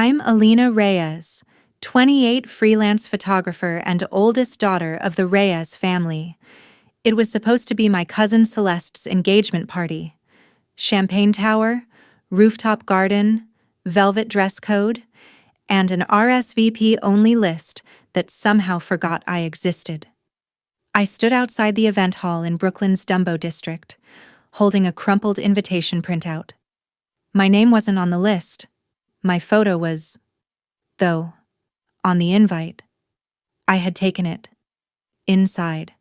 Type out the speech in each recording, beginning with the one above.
I'm Alina Reyes, 28, freelance photographer and oldest daughter of the Reyes family. It was supposed to be my cousin Celeste's engagement party. Champagne tower, rooftop garden, velvet dress code, and an RSVP-only list that somehow forgot I existed. I stood outside the event hall in Brooklyn's Dumbo district, holding a crumpled invitation printout. My name wasn't on the list. My photo was, though, on the invite. I had taken it. Inside.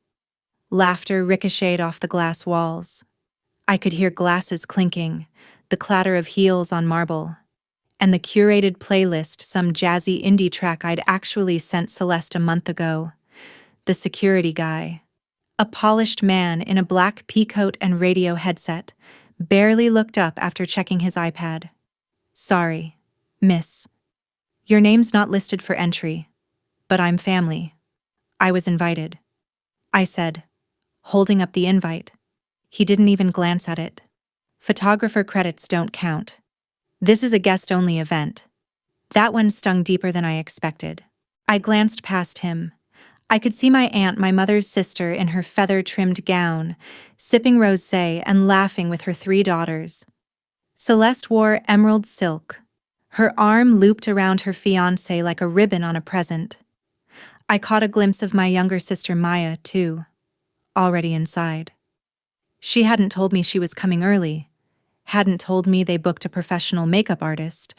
Laughter ricocheted off the glass walls. I could hear glasses clinking, the clatter of heels on marble, and the curated playlist, some jazzy indie track I'd actually sent Celeste a month ago. The security guy, a polished man in a black peacoat and radio headset, barely looked up after checking his iPad. Sorry, miss. Your name's not listed for entry, but I'm family. I was invited, I said, holding up the invite. He didn't even glance at it. Photographer credits don't count. This is a guest-only event. That one stung deeper than I expected. I glanced past him. I could see my aunt, my mother's sister, in her feather-trimmed gown, sipping rosé and laughing with her 3 daughters. Celeste wore emerald silk, her arm looped around her fiancé like a ribbon on a present. I caught a glimpse of my younger sister Maya, too, already inside. She hadn't told me she was coming early, hadn't told me they booked a professional makeup artist,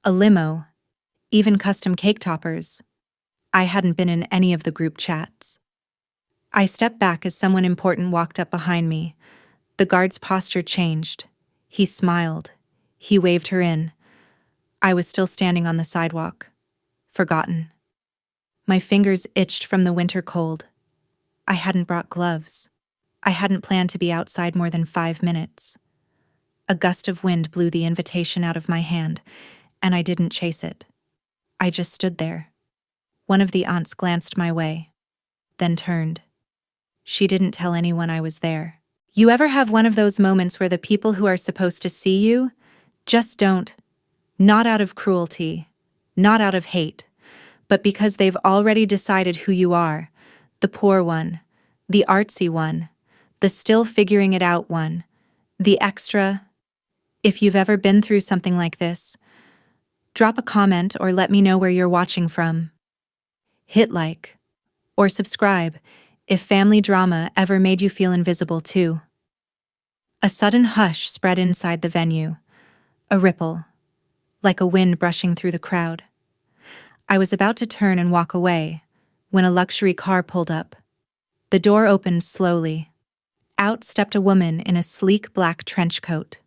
a limo, even custom cake toppers. I hadn't been in any of the group chats. I stepped back as someone important walked up behind me. The guard's posture changed. He smiled. He waved her in. I was still standing on the sidewalk, forgotten. My fingers itched from the winter cold. I hadn't brought gloves. I hadn't planned to be outside more than 5 minutes. A gust of wind blew the invitation out of my hand, and I didn't chase it. I just stood there. One of the aunts glanced my way, then turned. She didn't tell anyone I was there. You ever have one of those moments where the people who are supposed to see you just don't? Not out of cruelty, not out of hate, but because they've already decided who you are, the poor one, the artsy one, the still figuring it out one, the extra. If you've ever been through something like this, drop a comment or let me know where you're watching from. Hit like or subscribe if family drama ever made you feel invisible too. A sudden hush spread inside the venue, a ripple, like a wind brushing through the crowd. I was about to turn and walk away when a luxury car pulled up. The door opened slowly. Out stepped a woman in a sleek black trench coat,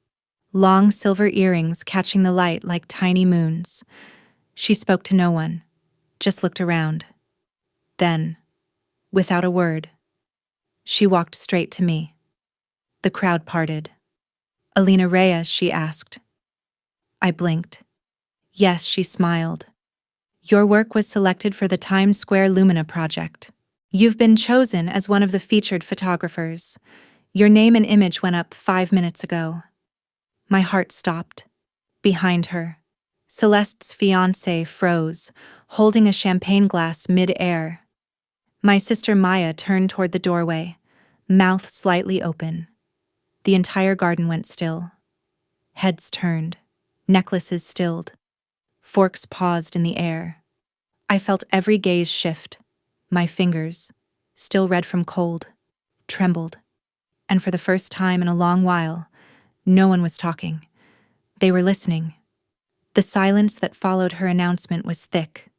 long silver earrings catching the light like tiny moons. She spoke to no one, just looked around. Then, without a word, she walked straight to me. The crowd parted. Alina Reyes, she asked. I blinked. Yes, she smiled. Your work was selected for the Times Square Lumina project. You've been chosen as one of the featured photographers. Your name and image went up 5 minutes ago. My heart stopped. Behind her, Celeste's fiancé froze, holding a champagne glass mid-air. My sister Maya turned toward the doorway, mouth slightly open. The entire garden went still. Heads turned, necklaces stilled. Forks paused in the air. I felt every gaze shift. My fingers, still red from cold, trembled. And for the first time in a long while, no one was talking. They were listening. The silence that followed her announcement was thick.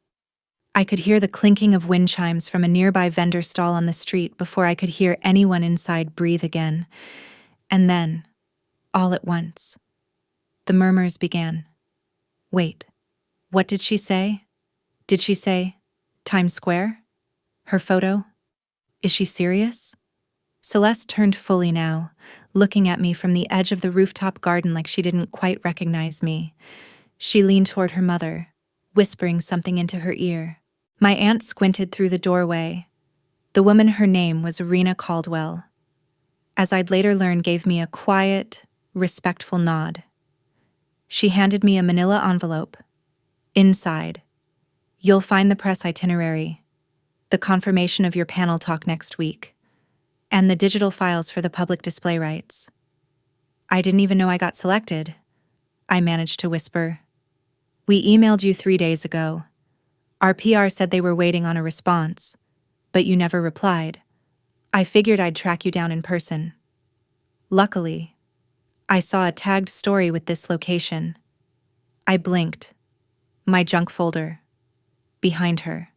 I could hear the clinking of wind chimes from a nearby vendor stall on the street before I could hear anyone inside breathe again. And then, all at once, the murmurs began. Wait, what did she say? Did she say Times Square? Her photo? Is she serious? Celeste turned fully now, looking at me from the edge of the rooftop garden like she didn't quite recognize me. She leaned toward her mother, whispering something into her ear. My aunt squinted through the doorway. The woman, her name was Rena Caldwell. As I'd later learn, gave me a quiet, respectful nod. She handed me a manila envelope. Inside. You'll find the press itinerary, the confirmation of your panel talk next week, and the digital files for the public display rights. I didn't even know I got selected, I managed to whisper. We emailed you 3 days ago. Our PR said they were waiting on a response, but you never replied. I figured I'd track you down in person. Luckily, I saw a tagged story with this location. I blinked. My junk folder. Behind her.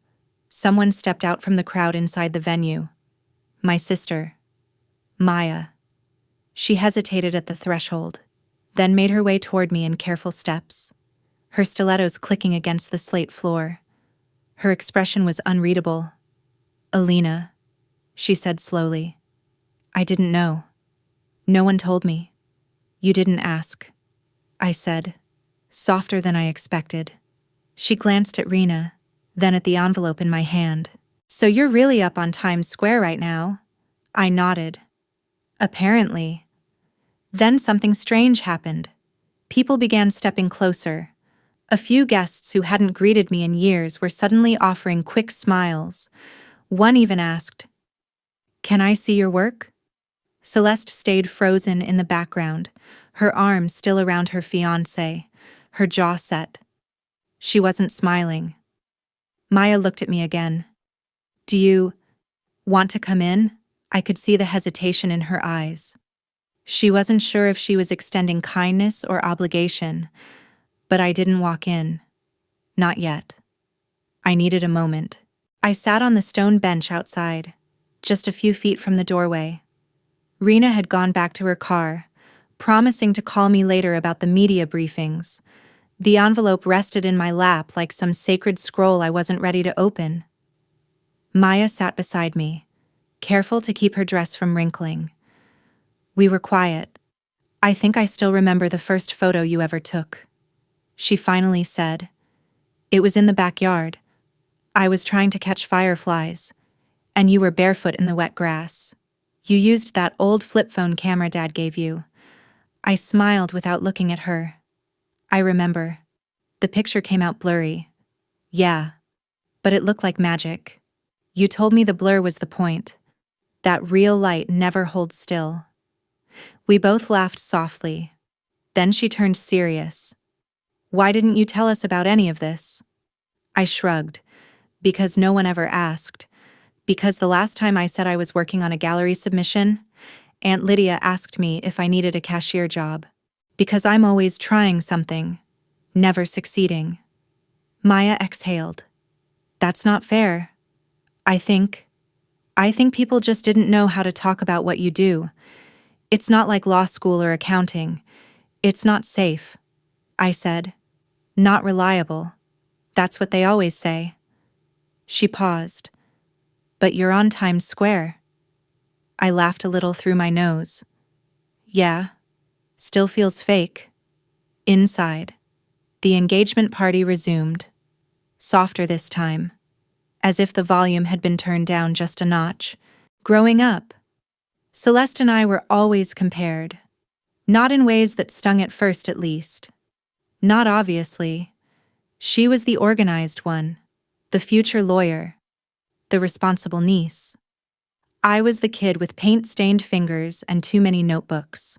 Someone stepped out from the crowd inside the venue. My sister. Maya. She hesitated at the threshold, then made her way toward me in careful steps, her stilettos clicking against the slate floor. Her expression was unreadable. Alina, she said slowly. I didn't know. No one told me. You didn't ask, I said, softer than I expected. She glanced at Rena, then at the envelope in my hand. So you're really up on Times Square right now? I nodded. Apparently. Then something strange happened. People began stepping closer. A few guests who hadn't greeted me in years were suddenly offering quick smiles. One even asked, "Can I see your work?" Celeste stayed frozen in the background, her arms still around her fiancé, her jaw set. She wasn't smiling. Maya looked at me again. Do you want to come in? I could see the hesitation in her eyes. She wasn't sure if she was extending kindness or obligation, but I didn't walk in. Not yet. I needed a moment. I sat on the stone bench outside, just a few feet from the doorway. Rena had gone back to her car, promising to call me later about the media briefings. The envelope rested in my lap like some sacred scroll I wasn't ready to open. Maya sat beside me, careful to keep her dress from wrinkling. We were quiet. I think I still remember the first photo you ever took. She finally said. It was in the backyard. I was trying to catch fireflies, and you were barefoot in the wet grass. You used that old flip phone camera Dad gave you. I smiled without looking at her. I remember. The picture came out blurry. Yeah, but it looked like magic. You told me the blur was the point. That real light never holds still. We both laughed softly. Then she turned serious. Why didn't you tell us about any of this? I shrugged. Because no one ever asked. Because the last time I said I was working on a gallery submission, Aunt Lydia asked me if I needed a cashier job. Because I'm always trying something, never succeeding. Maya exhaled. That's not fair. I think people just didn't know how to talk about what you do. It's not like law school or accounting. It's not safe, I said. Not reliable. That's what they always say. She paused. But you're on Times Square. I laughed a little through my nose. Yeah, still feels fake. Inside, the engagement party resumed, softer this time, as if the volume had been turned down just a notch. Growing up, Celeste and I were always compared. Not in ways that stung at first, at least. Not obviously. She was the organized one, the future lawyer, the responsible niece. I was the kid with paint-stained fingers and too many notebooks.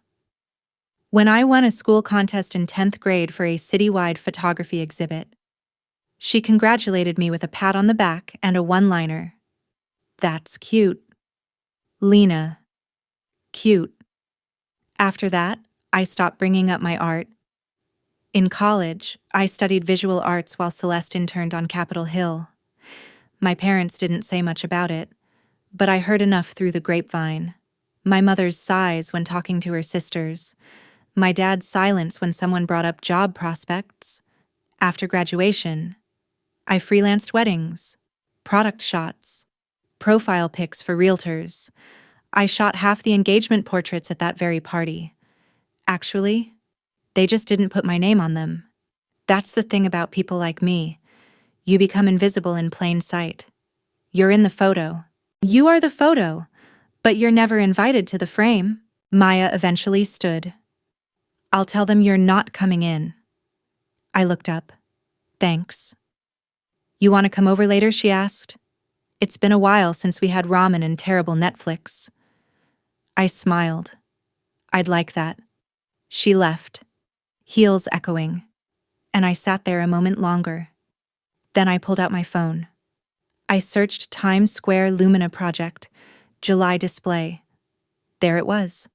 When I won a school contest in 10th grade for a citywide photography exhibit, she congratulated me with a pat on the back and a one-liner. That's cute. Lena. Cute. After that, I stopped bringing up my art. In college, I studied visual arts while Celeste interned on Capitol Hill. My parents didn't say much about it, but I heard enough through the grapevine. My mother's sighs when talking to her sisters. My dad's silence when someone brought up job prospects. After graduation, I freelanced weddings, product shots, profile pics for realtors. I shot half the engagement portraits at that very party. Actually, they just didn't put my name on them. That's the thing about people like me. You become invisible in plain sight. You're in the photo. You are the photo, but you're never invited to the frame. Maya eventually stood. I'll tell them you're not coming in. I looked up. Thanks. You want to come over later? She asked. It's been a while since we had ramen and terrible Netflix. I smiled. I'd like that. She left, heels echoing, and I sat there a moment longer. Then I pulled out my phone. I searched Times Square Lumina Project, July display. There it was.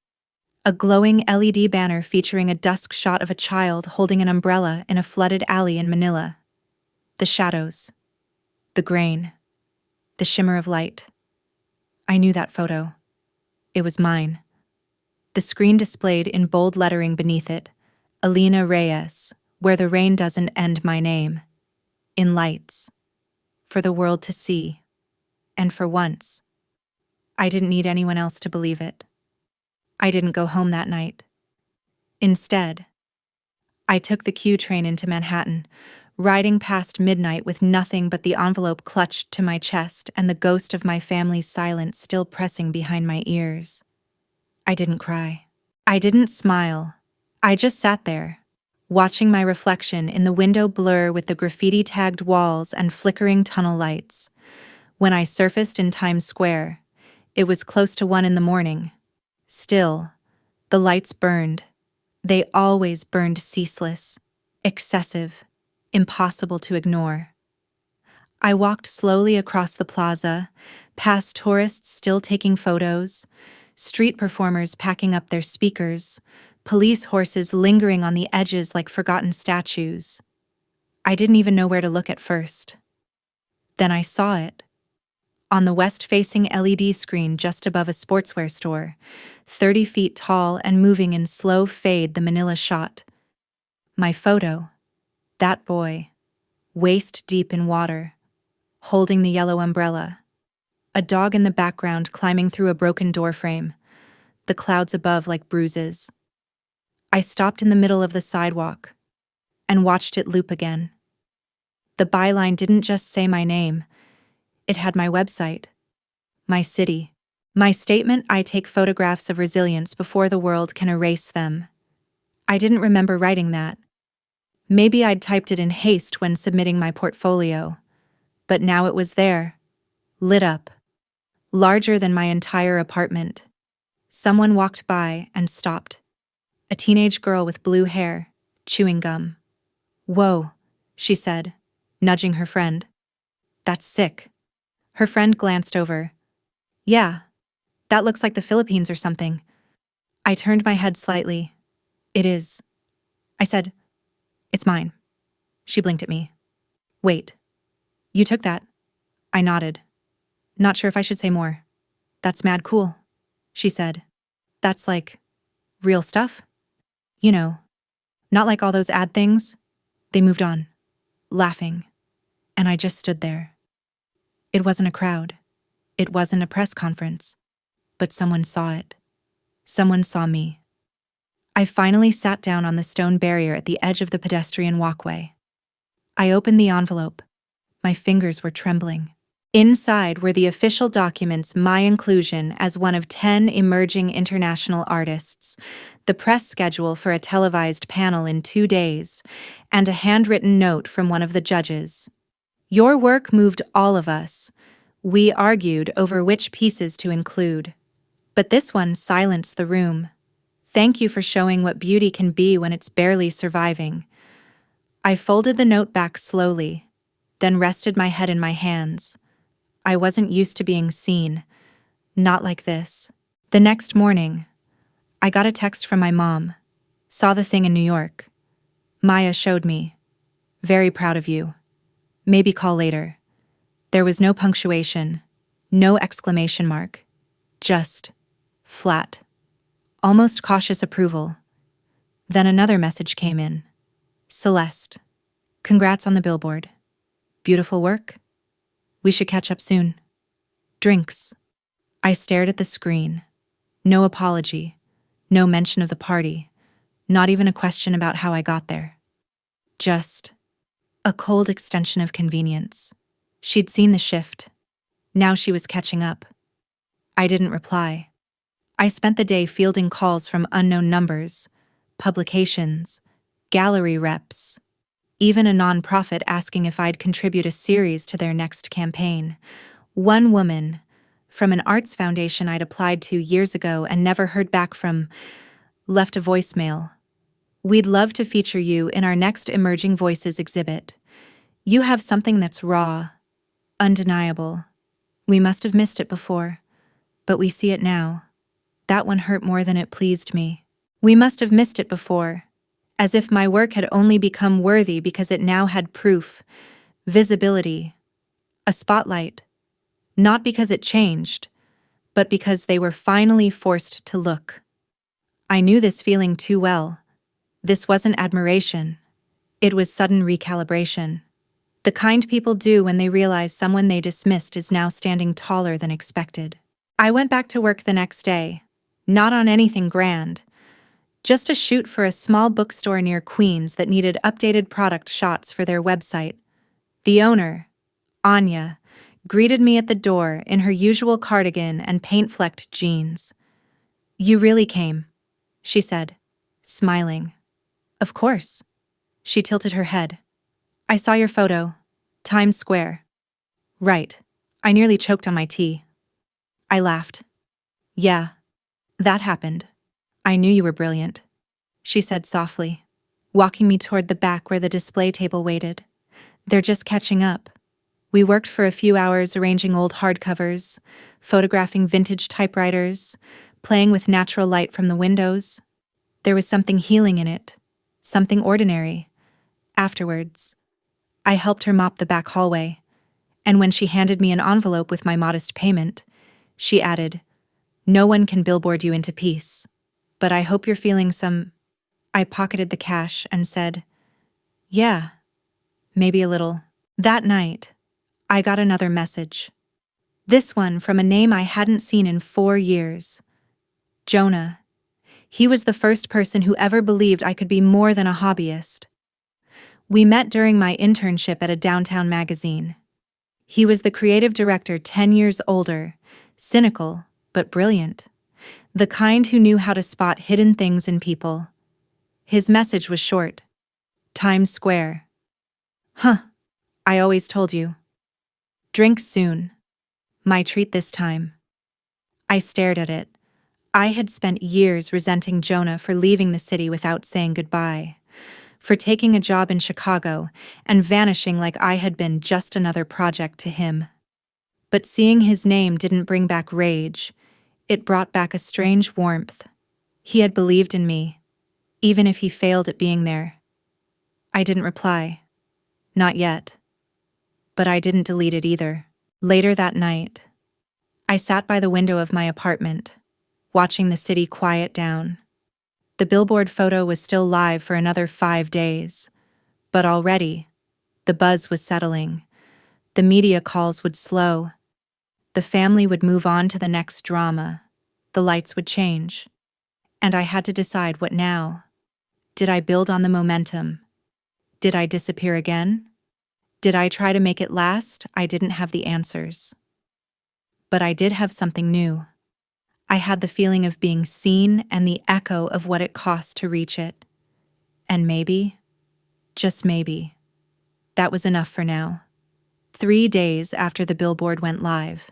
A glowing LED banner featuring a dusk shot of a child holding an umbrella in a flooded alley in Manila. The shadows. The grain. The shimmer of light. I knew that photo. It was mine. The screen displayed in bold lettering beneath it, Alina Reyes, where the rain doesn't end my name. In lights. For the world to see. And for once, I didn't need anyone else to believe it. I didn't go home that night. Instead, I took the Q train into Manhattan, riding past midnight with nothing but the envelope clutched to my chest and the ghost of my family's silence still pressing behind my ears. I didn't cry. I didn't smile. I just sat there, watching my reflection in the window blur with the graffiti-tagged walls and flickering tunnel lights. When I surfaced in Times Square, it was close to 1 a.m. Still, the lights burned. They always burned ceaseless, excessive, impossible to ignore. I walked slowly across the plaza, past tourists still taking photos, street performers packing up their speakers, police horses lingering on the edges like forgotten statues. I didn't even know where to look at first. Then I saw it. On the west-facing LED screen just above a sportswear store, 30 feet tall and moving in slow fade, the Manila shot. My photo. That boy, waist deep in water, holding the yellow umbrella. A dog in the background climbing through a broken doorframe, the clouds above like bruises. I stopped in the middle of the sidewalk and watched it loop again. The byline didn't just say my name. It had my website, my city, my statement: I take photographs of resilience before the world can erase them. I didn't remember writing that. Maybe I'd typed it in haste when submitting my portfolio, but now it was there, lit up, larger than my entire apartment. Someone walked by and stopped. A teenage girl with blue hair, chewing gum. "Whoa," she said, nudging her friend. "That's sick." Her friend glanced over. "Yeah, that looks like the Philippines or something." I turned my head slightly. "It is." I said, "It's mine." She blinked at me. "Wait, you took that?" I nodded. "Not sure if I should say more." "That's mad cool," she said. "That's like real stuff? You know, not like all those ad things?" They moved on, laughing, and I just stood there. It wasn't a crowd. It wasn't a press conference. But someone saw it. Someone saw me. I finally sat down on the stone barrier at the edge of the pedestrian walkway. I opened the envelope. My fingers were trembling. Inside were the official documents: my inclusion as one of 10 emerging international artists, the press schedule for a televised panel in 2 days, and a handwritten note from one of the judges. "Your work moved all of us. We argued over which pieces to include. But this one silenced the room. Thank you for showing what beauty can be when it's barely surviving." I folded the note back slowly, then rested my head in my hands. I wasn't used to being seen. Not like this. The next morning, I got a text from my mom. "Saw the thing in New York. Maya showed me. Very proud of you. Maybe call later." There was no punctuation, no exclamation mark. Just flat. Almost cautious approval. Then another message came in. "Celeste, congrats on the billboard. Beautiful work. We should catch up soon. Drinks." I stared at the screen. No apology. No mention of the party. Not even a question about how I got there. Just a cold extension of convenience. She'd seen the shift. Now she was catching up. I didn't reply. I spent the day fielding calls from unknown numbers, publications, gallery reps. even a nonprofit asking if I'd contribute a series to their next campaign. One woman, from an arts foundation I'd applied to years ago and never heard back from, left a voicemail. "We'd love to feature you in our next Emerging Voices exhibit. You have something that's raw, undeniable. We must have missed it before, but we see it now." That one hurt more than it pleased me. We must have missed it before, as if my work had only become worthy because it now had proof, visibility, a spotlight. Not because it changed, but because they were finally forced to look. I knew this feeling too well. This wasn't admiration. It was sudden recalibration. The kind people do when they realize someone they dismissed is now standing taller than expected. I went back to work the next day, not on anything grand, just a shoot for a small bookstore near Queens that needed updated product shots for their website. The owner, Anya, greeted me at the door in her usual cardigan and paint-flecked jeans. "You really came," she said, smiling. "Of course." She tilted her head. "I saw your photo. Times Square." "Right. I nearly choked on my tea." I laughed. "Yeah, that happened. I knew you were brilliant," she said softly, walking me toward the back where the display table waited. "They're just catching up. We worked for a few hours arranging old hardcovers, photographing vintage typewriters, playing with natural light from the windows. There was something healing in it, something ordinary. Afterwards, I helped her mop the back hallway, and when she handed me an envelope with my modest payment, she added, 'No one can billboard you into peace, but I hope you're feeling some—'" I pocketed the cash and said, "Yeah, maybe a little." That night, I got another message. This one from a name I hadn't seen in 4 years. Jonah. He was the first person who ever believed I could be more than a hobbyist. We met during my internship at a downtown magazine. He was the creative director 10 years older, cynical, but brilliant. The kind who knew how to spot hidden things in people. His message was short. Times Square. "Huh, I always told you. Drink soon. My treat this time." I stared at it. I had spent years resenting Jonah for leaving the city without saying goodbye, for taking a job in Chicago and vanishing like I had been just another project to him. But seeing his name didn't bring back rage. It brought back a strange warmth. He had believed in me, even if he failed at being there. I didn't reply. Not yet. But I didn't delete it either. Later that night, I sat by the window of my apartment, watching the city quiet down. The billboard photo was still live for another 5 days, but already, the buzz was settling. The media calls would slow. The family would move on to the next drama. The lights would change. And I had to decide what now. Did I build on the momentum? Did I disappear again? Did I try to make it last? I didn't have the answers. But I did have something new. I had the feeling of being seen and the echo of what it cost to reach it. And maybe, just maybe, that was enough for now. 3 days after the billboard went live,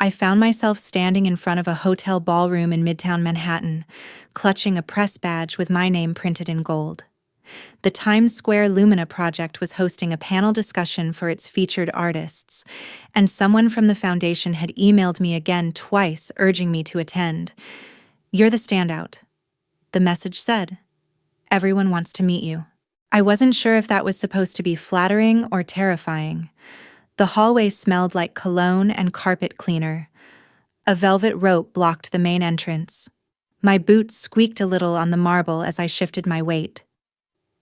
I found myself standing in front of a hotel ballroom in Midtown Manhattan, clutching a press badge with my name printed in gold. The Times Square Lumina Project was hosting a panel discussion for its featured artists, and someone from the foundation had emailed me again twice urging me to attend. "You're the standout," the message said. "Everyone wants to meet you." I wasn't sure if that was supposed to be flattering or terrifying. The hallway smelled like cologne and carpet cleaner. A velvet rope blocked the main entrance. My boots squeaked a little on the marble as I shifted my weight.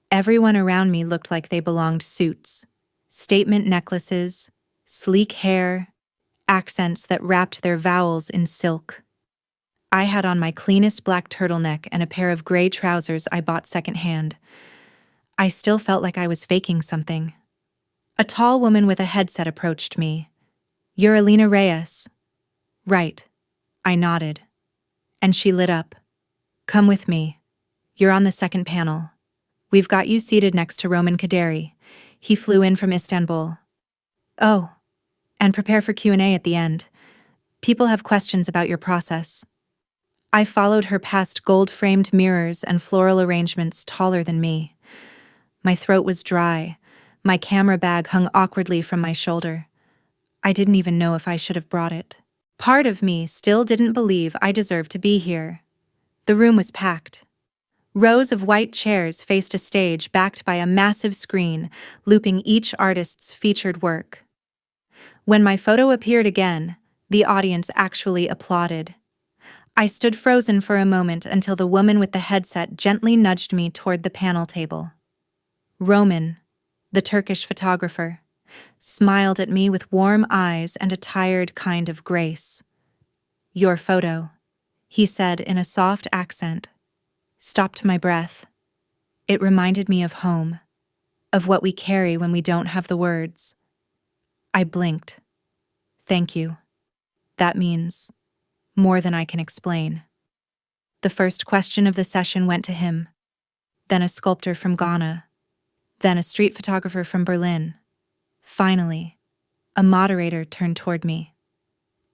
Everyone around me looked like they belonged suits, statement necklaces, sleek hair, accents that wrapped their vowels in silk. I had on my cleanest black turtleneck and a pair of gray trousers I bought secondhand. I still felt like I was faking something. A tall woman with a headset approached me. "You're Alina Reyes." "Right." I nodded. And she lit up. "Come with me. You're on the second panel." We've got you seated next to Roman Kaderi. He flew in from Istanbul. Oh, and prepare for Q&A at the end. People have questions about your process. I followed her past gold-framed mirrors and floral arrangements taller than me. My throat was dry. My camera bag hung awkwardly from my shoulder. I didn't even know if I should have brought it. Part of me still didn't believe I deserved to be here. The room was packed. Rows of white chairs faced a stage backed by a massive screen, looping each artist's featured work. When my photo appeared again, the audience actually applauded. I stood frozen for a moment until the woman with the headset gently nudged me toward the panel table. Roman, the Turkish photographer, smiled at me with warm eyes and a tired kind of grace. "Your photo," he said in a soft accent, stopped my breath. It reminded me of home, of what we carry when we don't have the words. I blinked. "Thank you. That means more than I can explain." The first question of the session went to him, then a sculptor from Ghana, then a street photographer from Berlin. Finally, a moderator turned toward me.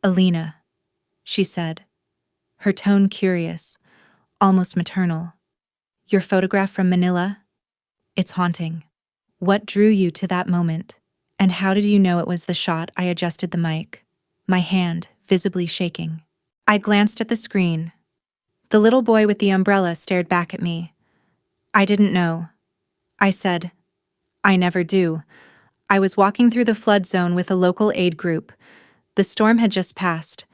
"Alina," she said, her tone curious, almost maternal. "Your photograph from Manila? It's haunting. What drew you to that moment? And how did you know it was the shot?" I adjusted the mic, my hand visibly shaking. I glanced at the screen. The little boy with the umbrella stared back at me. "I didn't know," I said. "I never do. I was walking through the flood zone with a local aid group. The storm had just passed.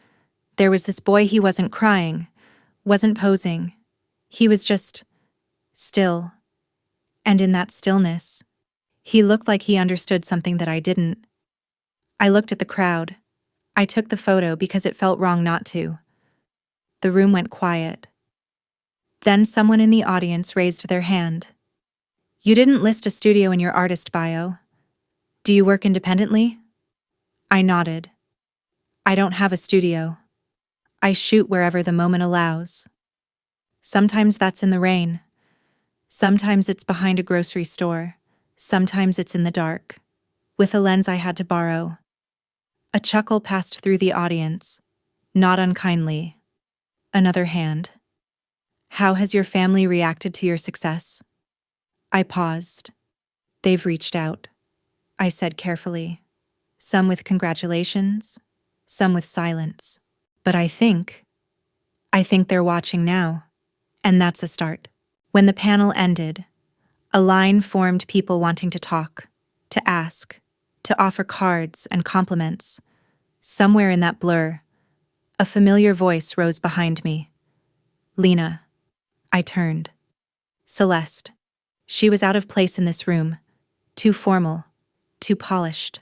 There was this boy. He wasn't crying, wasn't posing. He was just still. And in that stillness, he looked like he understood something that I didn't." I looked at the crowd. I took the photo because it felt wrong not to. The room went quiet. Then someone in the audience raised their hand. "You didn't list a studio in your artist bio. Do you work independently?" I nodded. "I don't have a studio. I shoot wherever the moment allows. Sometimes that's in the rain. Sometimes it's behind a grocery store. Sometimes it's in the dark, with a lens I had to borrow." A chuckle passed through the audience, not unkindly. Another hand. "How has your family reacted to your success?" I paused. "They've reached out," I said carefully. "Some with congratulations, some with silence. But I think they're watching now. And that's a start." When the panel ended, a line formed, people wanting to talk, to ask, to offer cards and compliments. Somewhere in that blur, a familiar voice rose behind me. "Lena." I turned. Celeste. She was out of place in this room, too formal, too polished.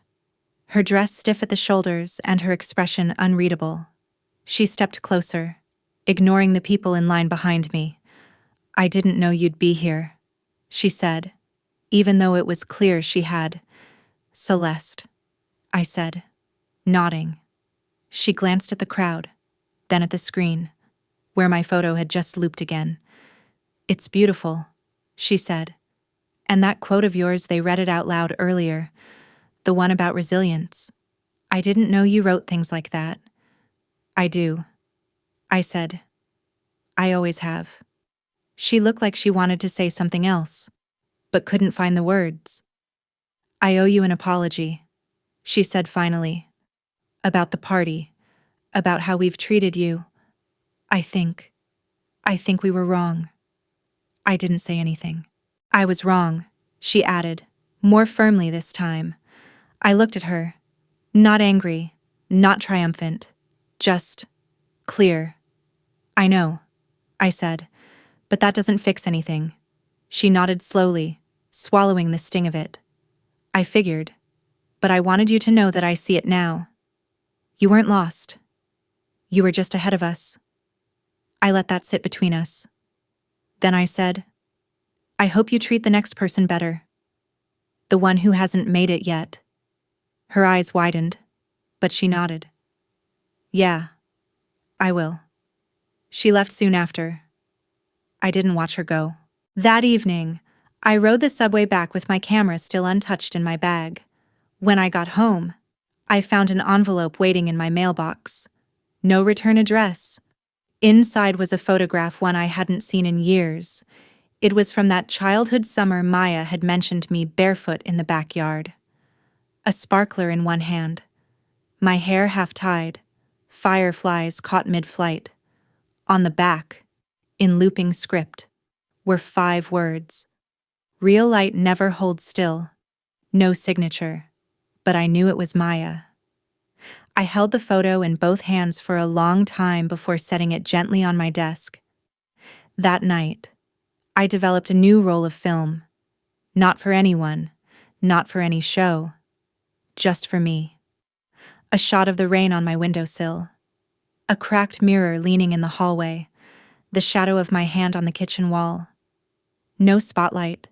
Her dress stiff at the shoulders and her expression unreadable. She stepped closer, ignoring the people in line behind me. "I didn't know you'd be here," she said, even though it was clear she had. "Celeste," I said, nodding. She glanced at the crowd, then at the screen, where my photo had just looped again. "It's beautiful," she said. "And that quote of yours, they read it out loud earlier, the one about resilience. I didn't know you wrote things like that." "I do," I said. "I always have." She looked like she wanted to say something else, but couldn't find the words. "I owe you an apology," she said finally. "About the party, about how we've treated you. I think we were wrong." I didn't say anything. "I was wrong," she added, more firmly this time. I looked at her, not angry, not triumphant, just clear. "I know," I said, "but that doesn't fix anything." She nodded slowly, swallowing the sting of it. "I figured, but I wanted you to know that I see it now. You weren't lost. You were just ahead of us." I let that sit between us. Then I said, "I hope you treat the next person better. The one who hasn't made it yet." Her eyes widened, but she nodded. "Yeah, I will." She left soon after. I didn't watch her go. That evening, I rode the subway back with my camera still untouched in my bag. When I got home, I found an envelope waiting in my mailbox. No return address. Inside was a photograph, one I hadn't seen in years. It was from that childhood summer Maya had mentioned me barefoot in the backyard. A sparkler in one hand, my hair half-tied, fireflies caught mid-flight. On the back, in looping script, were 5 words. Real light never holds still. No signature, but I knew it was Maya. I held the photo in both hands for a long time before setting it gently on my desk. That night, I developed a new roll of film. Not for anyone, not for any show, just for me. A shot of the rain on my windowsill. A cracked mirror leaning in the hallway. The shadow of my hand on the kitchen wall. No spotlight.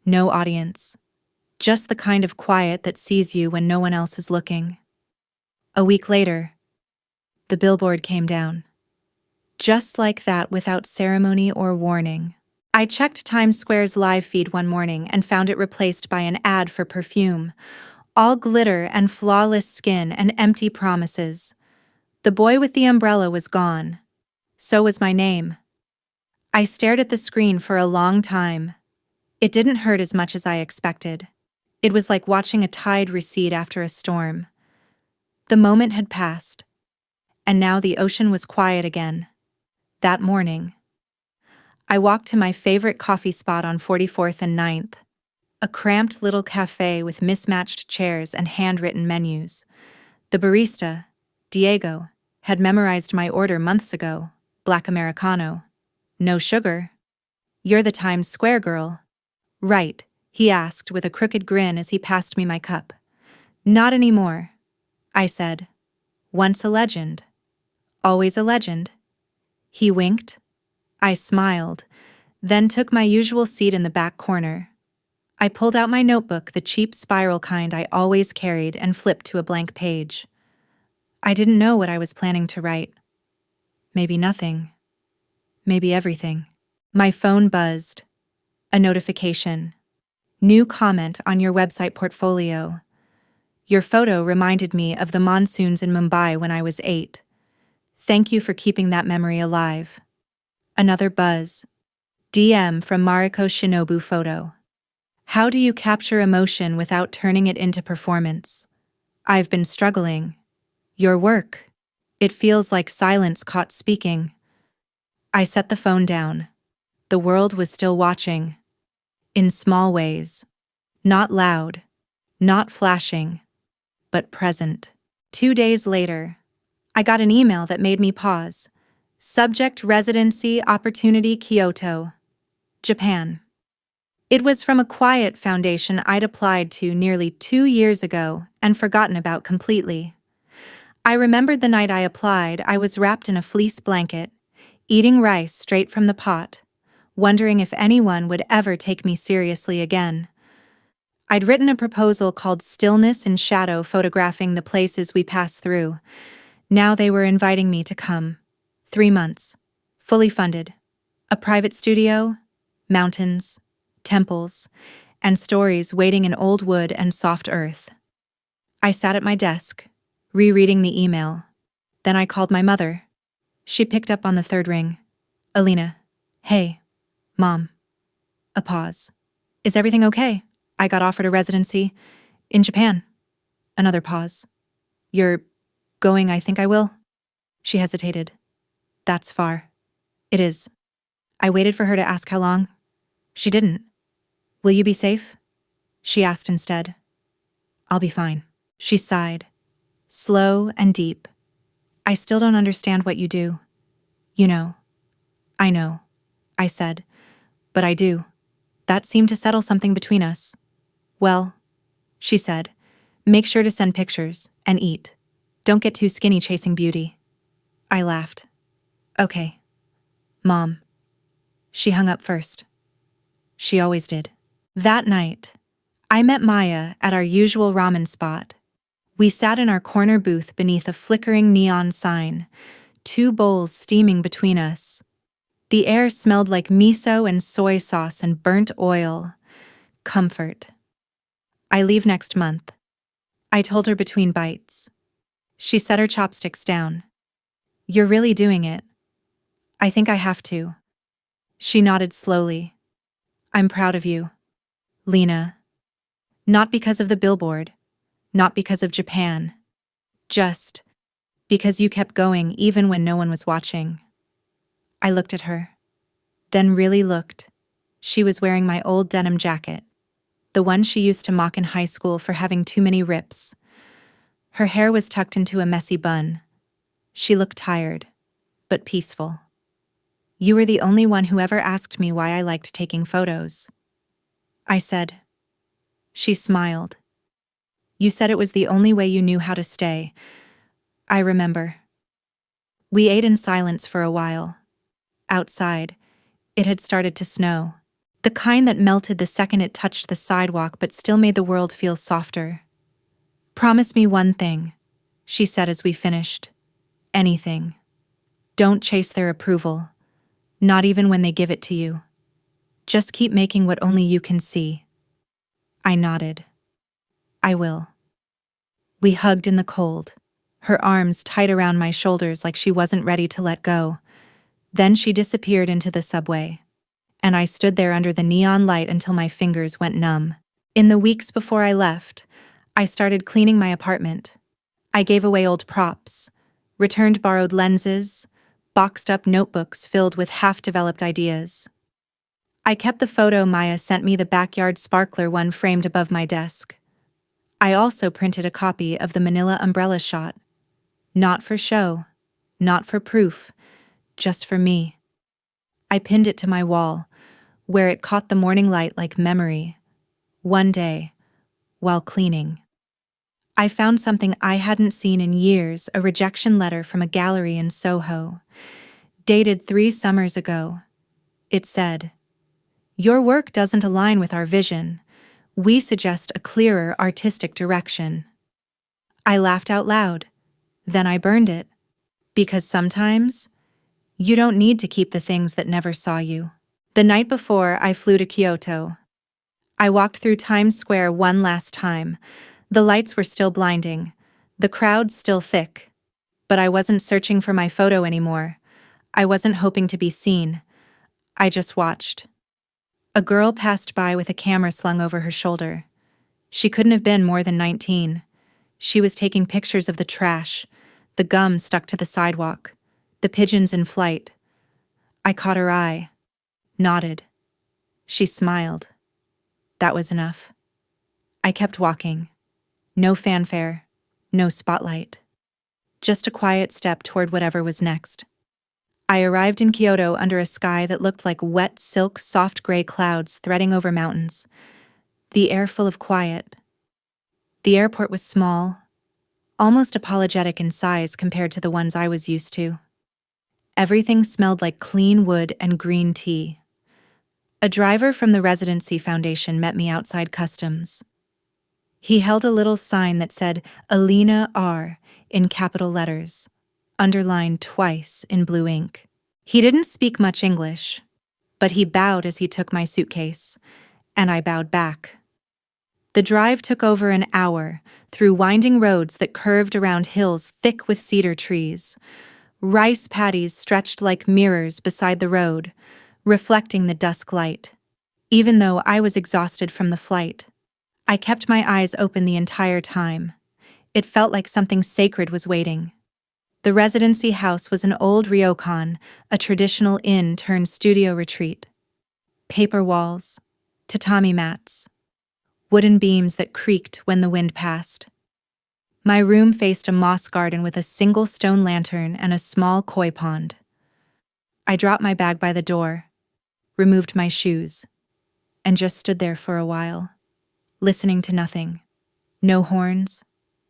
No audience. Just the kind of quiet that sees you when no one else is looking. A week later, the billboard came down. Just like that, without ceremony or warning. I checked Times Square's live feed one morning and found it replaced by an ad for perfume. All glitter and flawless skin and empty promises. The boy with the umbrella was gone. So was my name. I stared at the screen for a long time. It didn't hurt as much as I expected. It was like watching a tide recede after a storm. The moment had passed, and now the ocean was quiet again. That morning, I walked to my favorite coffee spot on 44th and 9th, a cramped little cafe with mismatched chairs and handwritten menus. The barista, Diego, had memorized my order months ago, black Americano. No sugar. You're the Times Square girl. Right, he asked with a crooked grin as he passed me my cup. Not anymore, I said. Once a legend. Always a legend. He winked. I smiled, then took my usual seat in the back corner. I pulled out my notebook, the cheap spiral kind I always carried, and flipped to a blank page. I didn't know what I was planning to write. Maybe nothing. Maybe everything. My phone buzzed. A notification. New comment on your website portfolio. Your photo reminded me of the monsoons in Mumbai when I was 8. Thank you for keeping that memory alive. Another buzz. DM from Mariko Shinobu photo. How do you capture emotion without turning it into performance? I've been struggling. Your work. It feels like silence caught speaking. I set the phone down. The world was still watching. In small ways. Not loud. Not flashing. But present. 2 days later, I got an email that made me pause. Subject: Residency Opportunity, Kyoto, Japan. It was from a quiet foundation I'd applied to nearly 2 years ago and forgotten about completely. I remembered the night I applied. I was wrapped in a fleece blanket, eating rice straight from the pot, wondering if anyone would ever take me seriously again. I'd written a proposal called Stillness in Shadow, photographing the places we pass through. Now they were inviting me to come. 3 months. Fully funded. A private studio, mountains, temples, and stories waiting in old wood and soft earth. I sat at my desk, rereading the email. Then I called my mother. She picked up on the 3rd ring. Alina. Hey. Mom. A pause. Is everything okay? I got offered a residency in Japan. Another pause. You're going? I think I will. She hesitated. That's far. It is. I waited for her to ask how long. She didn't. Will you be safe? She asked instead. I'll be fine. She sighed. Slow and deep. I still don't understand what you do. You know. I know, I said. But I do. That seemed to settle something between us. Well, she said, make sure to send pictures and eat. Don't get too skinny chasing beauty. I laughed. Okay. Mom. She hung up first. She always did. That night, I met Maya at our usual ramen spot. We sat in our corner booth beneath a flickering neon sign, 2 bowls steaming between us. The air smelled like miso and soy sauce and burnt oil. Comfort. I leave next month, I told her between bites. She set her chopsticks down. You're really doing it. I think I have to. She nodded slowly. I'm proud of you, Lena. Not because of the billboard, not because of Japan, just because you kept going even when no one was watching. I looked at her, then really looked. She was wearing my old denim jacket, the one she used to mock in high school for having too many rips. Her hair was tucked into a messy bun. She looked tired, but peaceful. You were the only one who ever asked me why I liked taking photos, I said. She smiled. You said it was the only way you knew how to stay. I remember. We ate in silence for a while. Outside, it had started to snow. The kind that melted the second it touched the sidewalk but still made the world feel softer. Promise me one thing, she said as we finished. Anything. Don't chase their approval, not even when they give it to you. Just keep making what only you can see. I nodded. I will. We hugged in the cold, her arms tight around my shoulders like she wasn't ready to let go. Then she disappeared into the subway, and I stood there under the neon light until my fingers went numb. In the weeks before I left, I started cleaning my apartment. I gave away old props, returned borrowed lenses, boxed up notebooks filled with half-developed ideas. I kept the photo Maya sent me, the backyard sparkler one framed above my desk. I also printed a copy of the Manila umbrella shot. Not for show, not for proof, just for me. I pinned it to my wall, where it caught the morning light like memory. One day, while cleaning, I found something I hadn't seen in years, a rejection letter from a gallery in Soho, dated 3 summers ago. It said, "Your work doesn't align with our vision. We suggest a clearer artistic direction." I laughed out loud. Then I burned it. Because sometimes, you don't need to keep the things that never saw you. The night before, I flew to Kyoto. I walked through Times Square one last time. The lights were still blinding, the crowd still thick. But I wasn't searching for my photo anymore. I wasn't hoping to be seen. I just watched. A girl passed by with a camera slung over her shoulder. She couldn't have been more than 19. She was taking pictures of the trash, the gum stuck to the sidewalk, the pigeons in flight. I caught her eye, nodded. She smiled. That was enough. I kept walking. No fanfare, no spotlight. Just a quiet step toward whatever was next. I arrived in Kyoto under a sky that looked like wet silk, soft gray clouds threading over mountains. The air full of quiet. The airport was small, almost apologetic in size compared to the ones I was used to. Everything smelled like clean wood and green tea. A driver from the Residency Foundation met me outside customs. He held a little sign that said Alina R. in capital letters, underlined twice in blue ink. He didn't speak much English, but he bowed as he took my suitcase, and I bowed back. The drive took over an hour through winding roads that curved around hills thick with cedar trees. Rice paddies stretched like mirrors beside the road, reflecting the dusk light. Even though I was exhausted from the flight, I kept my eyes open the entire time. It felt like something sacred was waiting. The Residency House was an old ryokan, a traditional inn-turned-studio retreat. Paper walls, tatami mats, wooden beams that creaked when the wind passed. My room faced a moss garden with a single stone lantern and a small koi pond. I dropped my bag by the door, removed my shoes, and just stood there for a while, listening to nothing. No horns,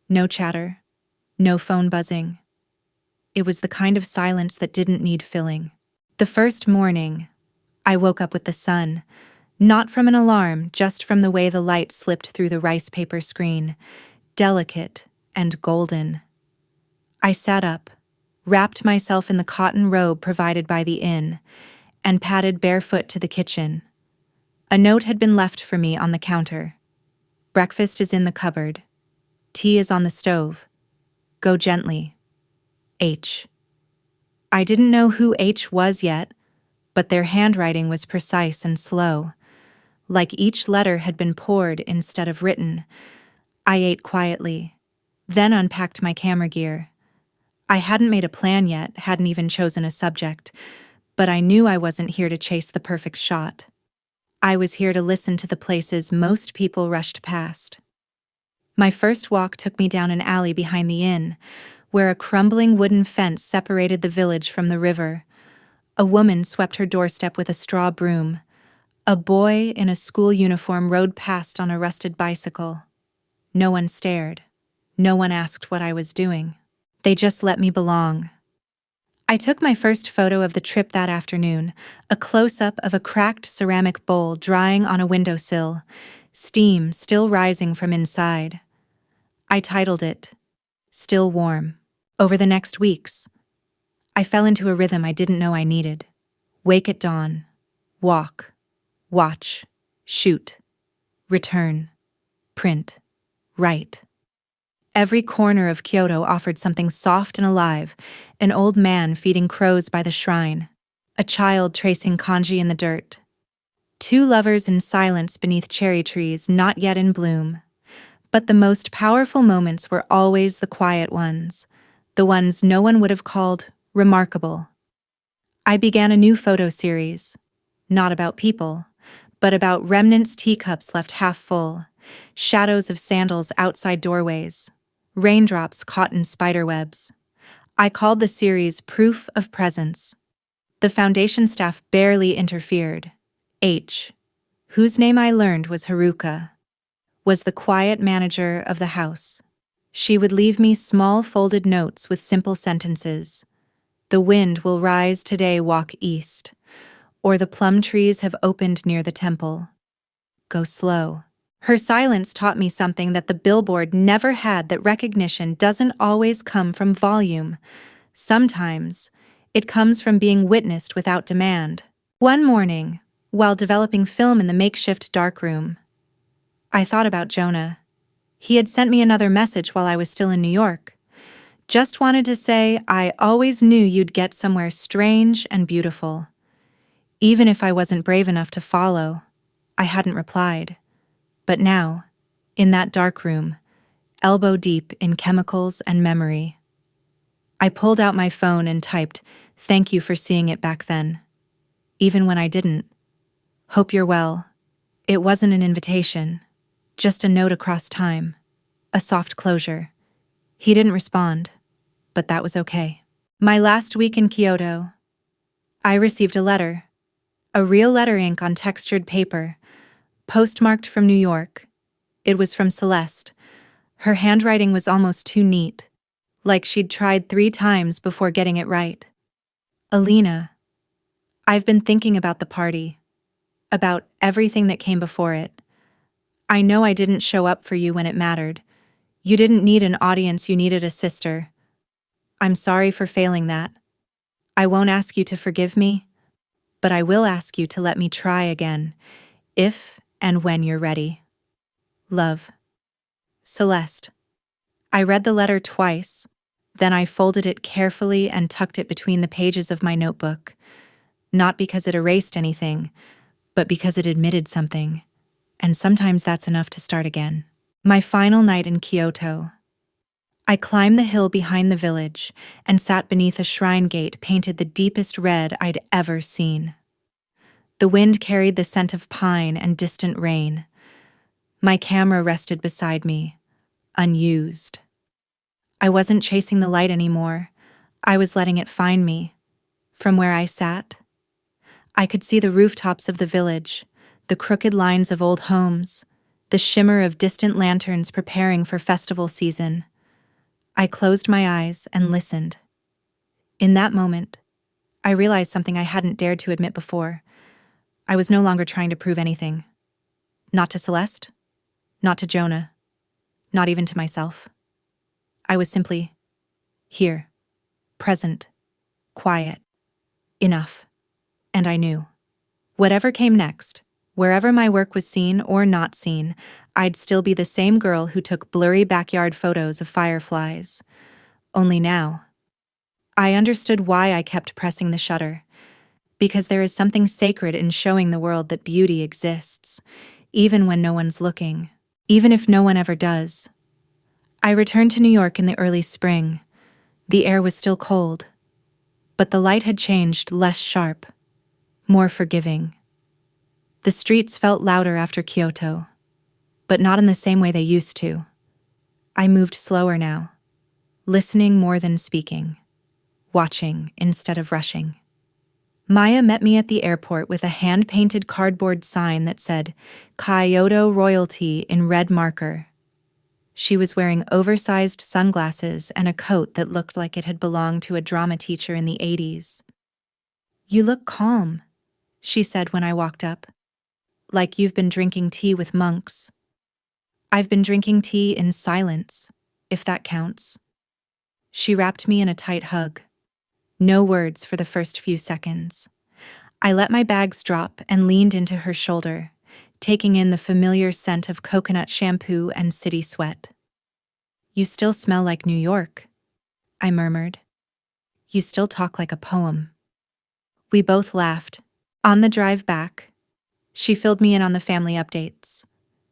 no chatter, no phone buzzing. It was the kind of silence that didn't need filling. The first morning, I woke up with the sun, not from an alarm, just from the way the light slipped through the rice paper screen, delicate and golden. I sat up, wrapped myself in the cotton robe provided by the inn, and padded barefoot to the kitchen. A note had been left for me on the counter. Breakfast is in the cupboard. Tea is on the stove. Go gently. H. I didn't know who H was yet, but their handwriting was precise and slow. Like each letter had been poured instead of written. I ate quietly, then unpacked my camera gear. I hadn't made a plan yet, hadn't even chosen a subject, but I knew I wasn't here to chase the perfect shot. I was here to listen to the places most people rushed past. My first walk took me down an alley behind the inn, where a crumbling wooden fence separated the village from the river. A woman swept her doorstep with a straw broom. A boy in a school uniform rode past on a rusted bicycle. No one stared. No one asked what I was doing. They just let me belong. I took my first photo of the trip that afternoon, a close-up of a cracked ceramic bowl drying on a windowsill, steam still rising from inside. I titled it, Still Warm. Over the next weeks, I fell into a rhythm I didn't know I needed. Wake at dawn. Walk. Watch. Shoot. Return. Print. Write. Every corner of Kyoto offered something soft and alive, an old man feeding crows by the shrine, a child tracing kanji in the dirt, two lovers in silence beneath cherry trees not yet in bloom. But the most powerful moments were always the quiet ones, the ones no one would have called remarkable. I began a new photo series, not about people, but about remnants teacups left half full, shadows of sandals outside doorways, raindrops caught in spiderwebs. I called the series Proof of Presence. The foundation staff barely interfered. H, whose name I learned was Haruka, was the quiet manager of the house. She would leave me small folded notes with simple sentences. The wind will rise today, walk east. Or the plum trees have opened near the temple. Go slow. Her silence taught me something that the billboard never had, that recognition doesn't always come from volume. Sometimes, it comes from being witnessed without demand. One morning, while developing film in the makeshift darkroom, I thought about Jonah. He had sent me another message while I was still in New York. Just wanted to say, I always knew you'd get somewhere strange and beautiful. Even if I wasn't brave enough to follow, I hadn't replied. But now, in that dark room, elbow deep in chemicals and memory, I pulled out my phone and typed, "Thank you for seeing it back then." Even when I didn't. "Hope you're well." It wasn't an invitation, just a note across time, a soft closure. He didn't respond, but that was okay. My last week in Kyoto, I received a letter, a real letter ink on textured paper, postmarked from New York. It was from Celeste. Her handwriting was almost too neat, like she'd tried 3 times before getting it right. Alina, I've been thinking about the party, about everything that came before it. I know I didn't show up for you when it mattered. You didn't need an audience, you needed a sister. I'm sorry for failing that. I won't ask you to forgive me, but I will ask you to let me try again, if and when you're ready. Love. Celeste. I read the letter twice, then I folded it carefully and tucked it between the pages of my notebook. Not because it erased anything, but because it admitted something, and sometimes that's enough to start again. My final night in Kyoto. I climbed the hill behind the village and sat beneath a shrine gate painted the deepest red I'd ever seen. The wind carried the scent of pine and distant rain. My camera rested beside me, unused. I wasn't chasing the light anymore. I was letting it find me. From where I sat, I could see the rooftops of the village, the crooked lines of old homes, the shimmer of distant lanterns preparing for festival season. I closed my eyes and listened. In that moment, I realized something I hadn't dared to admit before. I was no longer trying to prove anything. Not to Celeste, not to Jonah, not even to myself. I was simply here, present, quiet, enough. And I knew. Whatever came next, wherever my work was seen or not seen, I'd still be the same girl who took blurry backyard photos of fireflies. Only now, I understood why I kept pressing the shutter. Because there is something sacred in showing the world that beauty exists, even when no one's looking, even if no one ever does. I returned to New York in the early spring. The air was still cold, but the light had changed, less sharp, more forgiving. The streets felt louder after Kyoto, but not in the same way they used to. I moved slower now, listening more than speaking, watching instead of rushing. Maya met me at the airport with a hand-painted cardboard sign that said, Kyoto Royalty in red marker. She was wearing oversized sunglasses and a coat that looked like it had belonged to a drama teacher in the 80s. You look calm, she said when I walked up. Like you've been drinking tea with monks. I've been drinking tea in silence, if that counts. She wrapped me in a tight hug. No words for the first few seconds. I let my bags drop and leaned into her shoulder, taking in the familiar scent of coconut shampoo and city sweat. You still smell like New York, I murmured. You still talk like a poem. We both laughed. On the drive back, she filled me in on the family updates.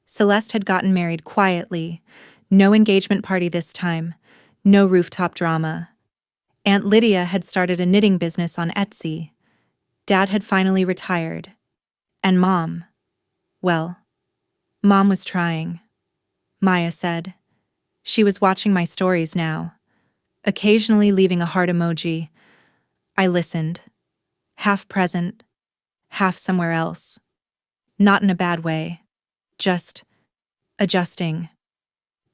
Celeste had gotten married quietly, no engagement party this time, no rooftop drama. Aunt Lydia had started a knitting business on Etsy. Dad had finally retired. And Mom, well, Mom was trying, Maya said. She was watching my stories now, occasionally leaving a heart emoji. I listened, half present, half somewhere else. Not in a bad way, just adjusting.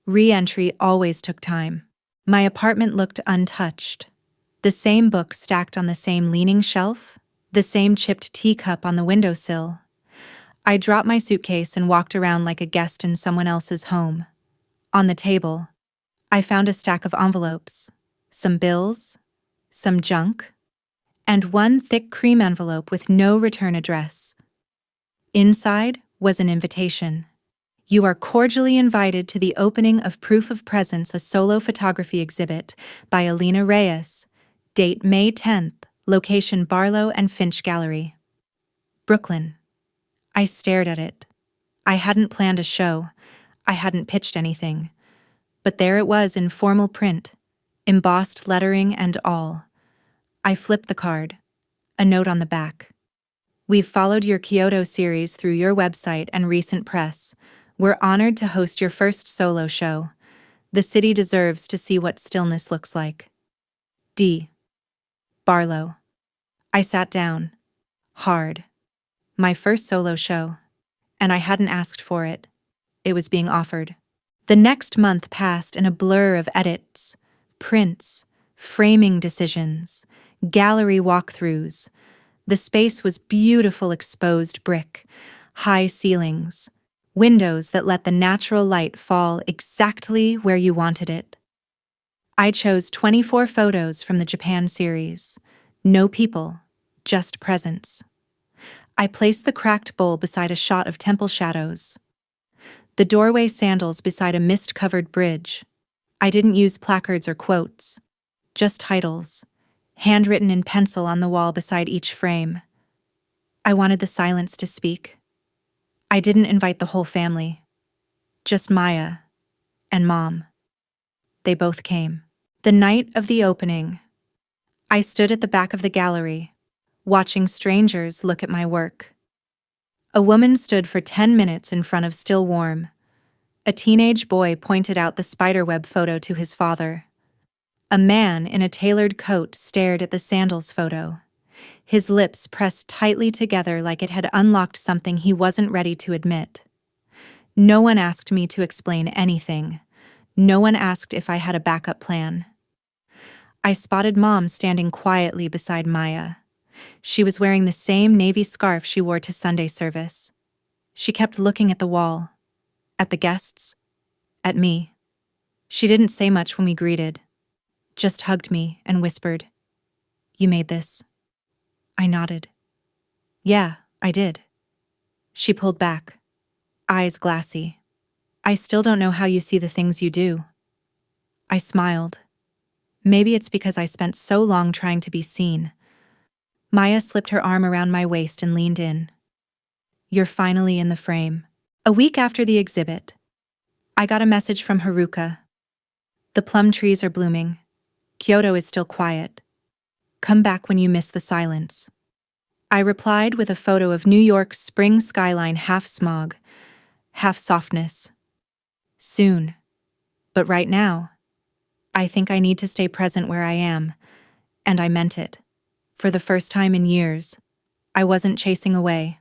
Re-entry always took time. My apartment looked untouched. The same book stacked on the same leaning shelf, the same chipped teacup on the windowsill. I dropped my suitcase and walked around like a guest in someone else's home. On the table, I found a stack of envelopes, some bills, some junk, and one thick cream envelope with no return address. Inside was an invitation. You are cordially invited to the opening of Proof of Presence, a solo photography exhibit by Alina Reyes. Date May 10th, location Barlow and Finch Gallery. Brooklyn. I stared at it. I hadn't planned a show. I hadn't pitched anything. But there it was in formal print, embossed lettering and all. I flipped the card. A note on the back. We've followed your Kyoto series through your website and recent press. We're honored to host your first solo show. The city deserves to see what stillness looks like. D. Barlow. I sat down. Hard. My first solo show. And I hadn't asked for it. It was being offered. The next month passed in a blur of edits, prints, framing decisions, gallery walkthroughs. The space was beautiful exposed brick, high ceilings, windows that let the natural light fall exactly where you wanted it. I chose 24 photos from the Japan series. No people, just presence. I placed the cracked bowl beside a shot of temple shadows. The doorway sandals beside a mist-covered bridge. I didn't use placards or quotes, just titles, handwritten in pencil on the wall beside each frame. I wanted the silence to speak. I didn't invite the whole family, just Maya and Mom. They both came. The night of the opening, I stood at the back of the gallery, watching strangers look at my work. A woman stood for 10 minutes in front of Still Warm. A teenage boy pointed out the spiderweb photo to his father. A man in a tailored coat stared at the sandals photo, his lips pressed tightly together like it had unlocked something he wasn't ready to admit. No one asked me to explain anything. No one asked if I had a backup plan. I spotted Mom standing quietly beside Maya. She was wearing the same navy scarf she wore to Sunday service. She kept looking at the wall, at the guests, at me. She didn't say much when we greeted, just hugged me and whispered, "You made this." I nodded. Yeah, I did. She pulled back, eyes glassy. I still don't know how you see the things you do. I smiled. Maybe it's because I spent so long trying to be seen. Maya slipped her arm around my waist and leaned in. You're finally in the frame. A week after the exhibit, I got a message from Haruka. The plum trees are blooming. Kyoto is still quiet. Come back when you miss the silence. I replied with a photo of New York's spring skyline, half smog, half softness. Soon. But right now, I think I need to stay present where I am, and I meant it. For the first time in years, I wasn't chasing away.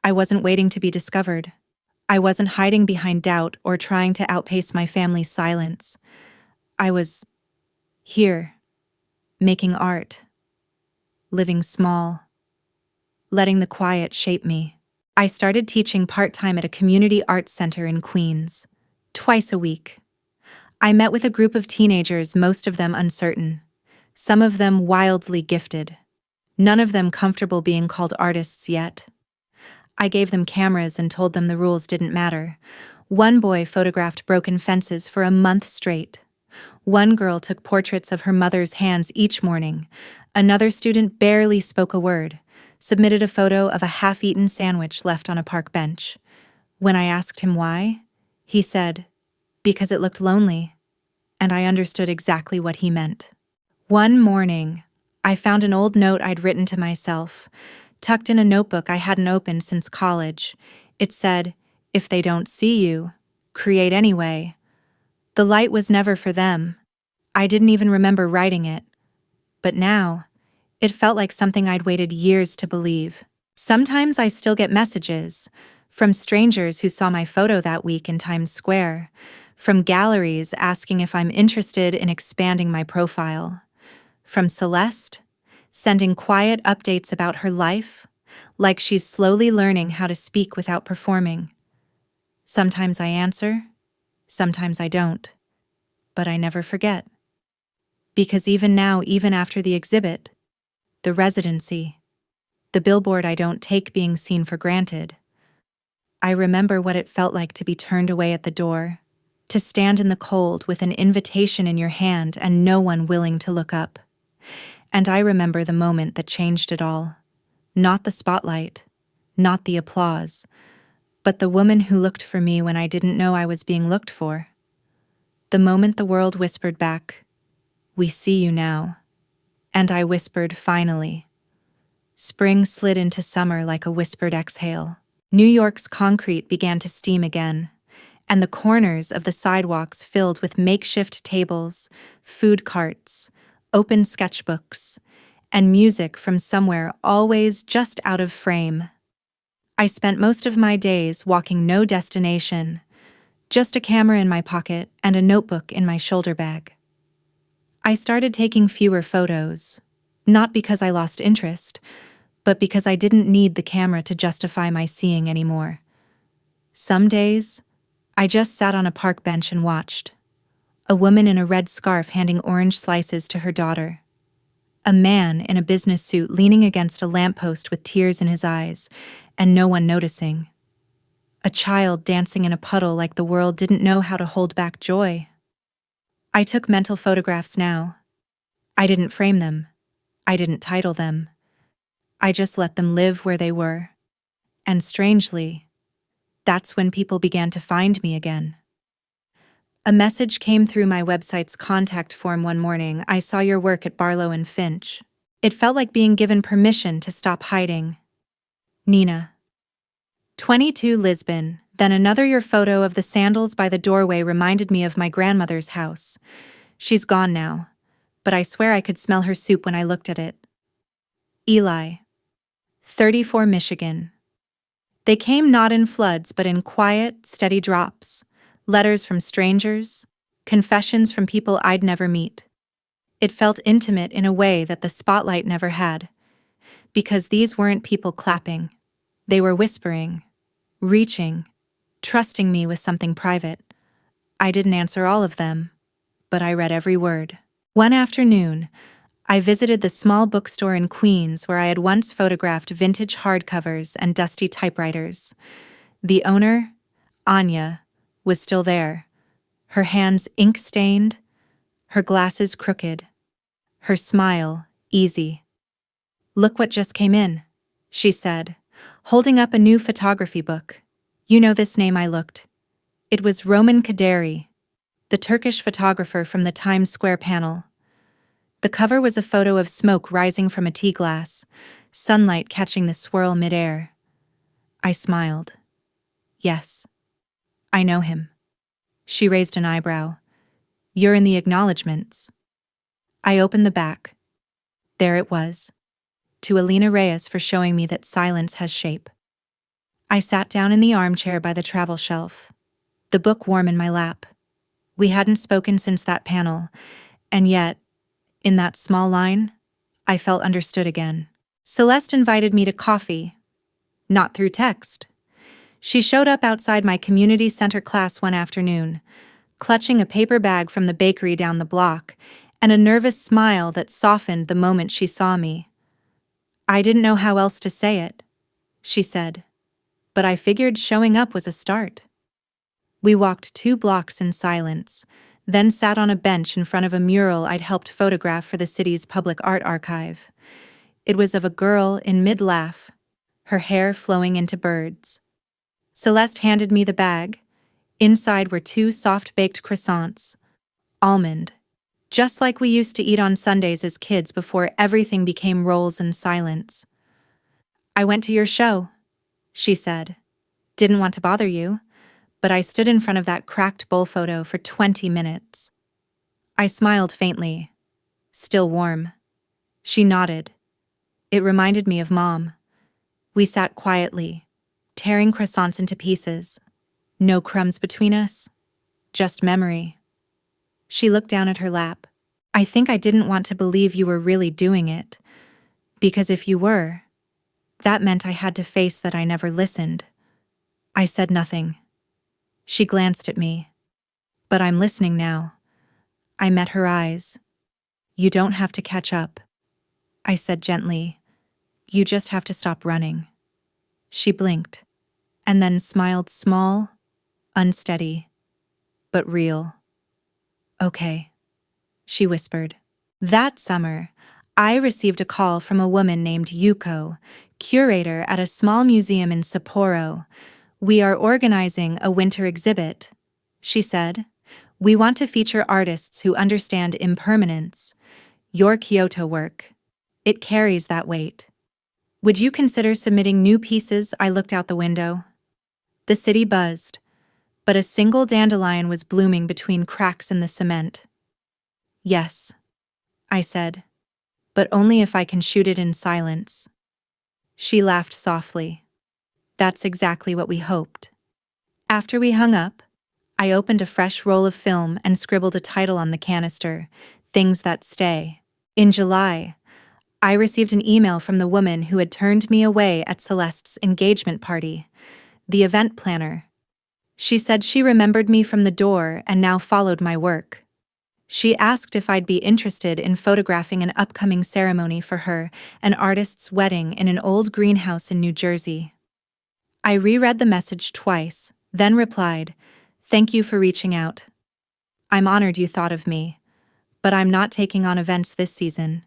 I wasn't waiting to be discovered. I wasn't hiding behind doubt or trying to outpace my family's silence. I was here, making art, living small, letting the quiet shape me. I started teaching part-time at a community arts center in Queens, twice a week. I met with a group of teenagers, most of them uncertain, some of them wildly gifted, none of them comfortable being called artists yet. I gave them cameras and told them the rules didn't matter. One boy photographed broken fences for a month straight. One girl took portraits of her mother's hands each morning. Another student barely spoke a word, submitted a photo of a half-eaten sandwich left on a park bench. When I asked him why, he said, because it looked lonely, and I understood exactly what he meant. One morning, I found an old note I'd written to myself, tucked in a notebook I hadn't opened since college. It said, if they don't see you, create anyway. The light was never for them. I didn't even remember writing it. But now, it felt like something I'd waited years to believe. Sometimes I still get messages, from strangers who saw my photo that week in Times Square, from galleries asking if I'm interested in expanding my profile, from Celeste, sending quiet updates about her life, like she's slowly learning how to speak without performing. Sometimes I answer, sometimes I don't, but I never forget. Because even now, even after the exhibit, the residency, the billboard, I don't take being seen for granted. I remember what it felt like to be turned away at the door, to stand in the cold with an invitation in your hand and no one willing to look up. And I remember the moment that changed it all. Not the spotlight, not the applause, but the woman who looked for me when I didn't know I was being looked for. The moment the world whispered back, "We see you now." And I whispered, finally. Spring slid into summer like a whispered exhale. New York's concrete began to steam again, and the corners of the sidewalks filled with makeshift tables, food carts, open sketchbooks, and music from somewhere always just out of frame. I spent most of my days walking no destination, just a camera in my pocket and a notebook in my shoulder bag. I started taking fewer photos, not because I lost interest, but because I didn't need the camera to justify my seeing anymore. Some days, I just sat on a park bench and watched. A woman in a red scarf handing orange slices to her daughter. A man in a business suit leaning against a lamppost with tears in his eyes, and no one noticing. A child dancing in a puddle like the world didn't know how to hold back joy. I took mental photographs now. I didn't frame them. I didn't title them. I just let them live where they were. And strangely, that's when people began to find me again. A message came through my website's contact form one morning. I saw your work at Barlow and Finch. It felt like being given permission to stop hiding. Nina. 22 Lisbon. Then another your photo of the sandals by the doorway reminded me of my grandmother's house. She's gone now, but I swear I could smell her soup when I looked at it. Eli. 34 Michigan. They came not in floods but in quiet, steady drops. Letters from strangers, confessions from people I'd never meet. It felt intimate in a way that the spotlight never had. Because these weren't people clapping. They were whispering, reaching, trusting me with something private. I didn't answer all of them, but I read every word. One afternoon, I visited the small bookstore in Queens where I had once photographed vintage hardcovers and dusty typewriters. The owner, Anya, was still there, her hands ink-stained, her glasses crooked, her smile easy. "Look what just came in," she said, holding up a new photography book. "You know this name?" I looked. It was Roman Kaderi, the Turkish photographer from the Times Square panel. The cover was a photo of smoke rising from a tea glass, sunlight catching the swirl midair. I smiled. "Yes, I know him." She raised an eyebrow. "You're in the acknowledgements." I opened the back. There it was. "To Alina Reyes for showing me that silence has shape." I sat down in the armchair by the travel shelf, the book warm in my lap. We hadn't spoken since that panel, and yet, in that small line, I felt understood again. Celeste invited me to coffee, not through text. She showed up outside my community center class one afternoon, clutching a paper bag from the bakery down the block, and a nervous smile that softened the moment she saw me. "I didn't know how else to say it," she said, "but I figured showing up was a start." We walked 2 blocks in silence, then sat on a bench in front of a mural I'd helped photograph for the city's public art archive. It was of a girl in mid-laugh, her hair flowing into birds. Celeste handed me the bag. Inside were 2 soft-baked croissants, almond, just like we used to eat on Sundays as kids before everything became rolls and silence. "I went to your show," she said. "Didn't want to bother you, but I stood in front of that cracked bowl photo for 20 minutes. I smiled faintly, still warm. She nodded. It reminded me of Mom. We sat quietly, tearing croissants into pieces. No crumbs between us, just memory. She looked down at her lap. "I think I didn't want to believe you were really doing it, because if you were, that meant I had to face that I never listened." I said nothing. She glanced at me. "But I'm listening now." I met her eyes. "You don't have to catch up," I said gently. "You just have to stop running." She blinked, and then smiled small, unsteady, but real. "Okay," she whispered. That summer, I received a call from a woman named Yuko, curator at a small museum in Sapporo. "We are organizing a winter exhibit," she said. "We want to feature artists who understand impermanence. Your Kyoto work. It carries that weight. Would you consider submitting new pieces?" I looked out the window. The city buzzed, but a single dandelion was blooming between cracks in the cement. "Yes," I said, "but only if I can shoot it in silence." She laughed softly. "That's exactly what we hoped." After we hung up, I opened a fresh roll of film and scribbled a title on the canister, "Things That Stay." In July, I received an email from the woman who had turned me away at Celeste's engagement party, the event planner. She said she remembered me from the door and now followed my work. She asked if I'd be interested in photographing an upcoming ceremony for her, an artist's wedding in an old greenhouse in New Jersey. I reread the message twice, then replied, "Thank you for reaching out. I'm honored you thought of me, but I'm not taking on events this season.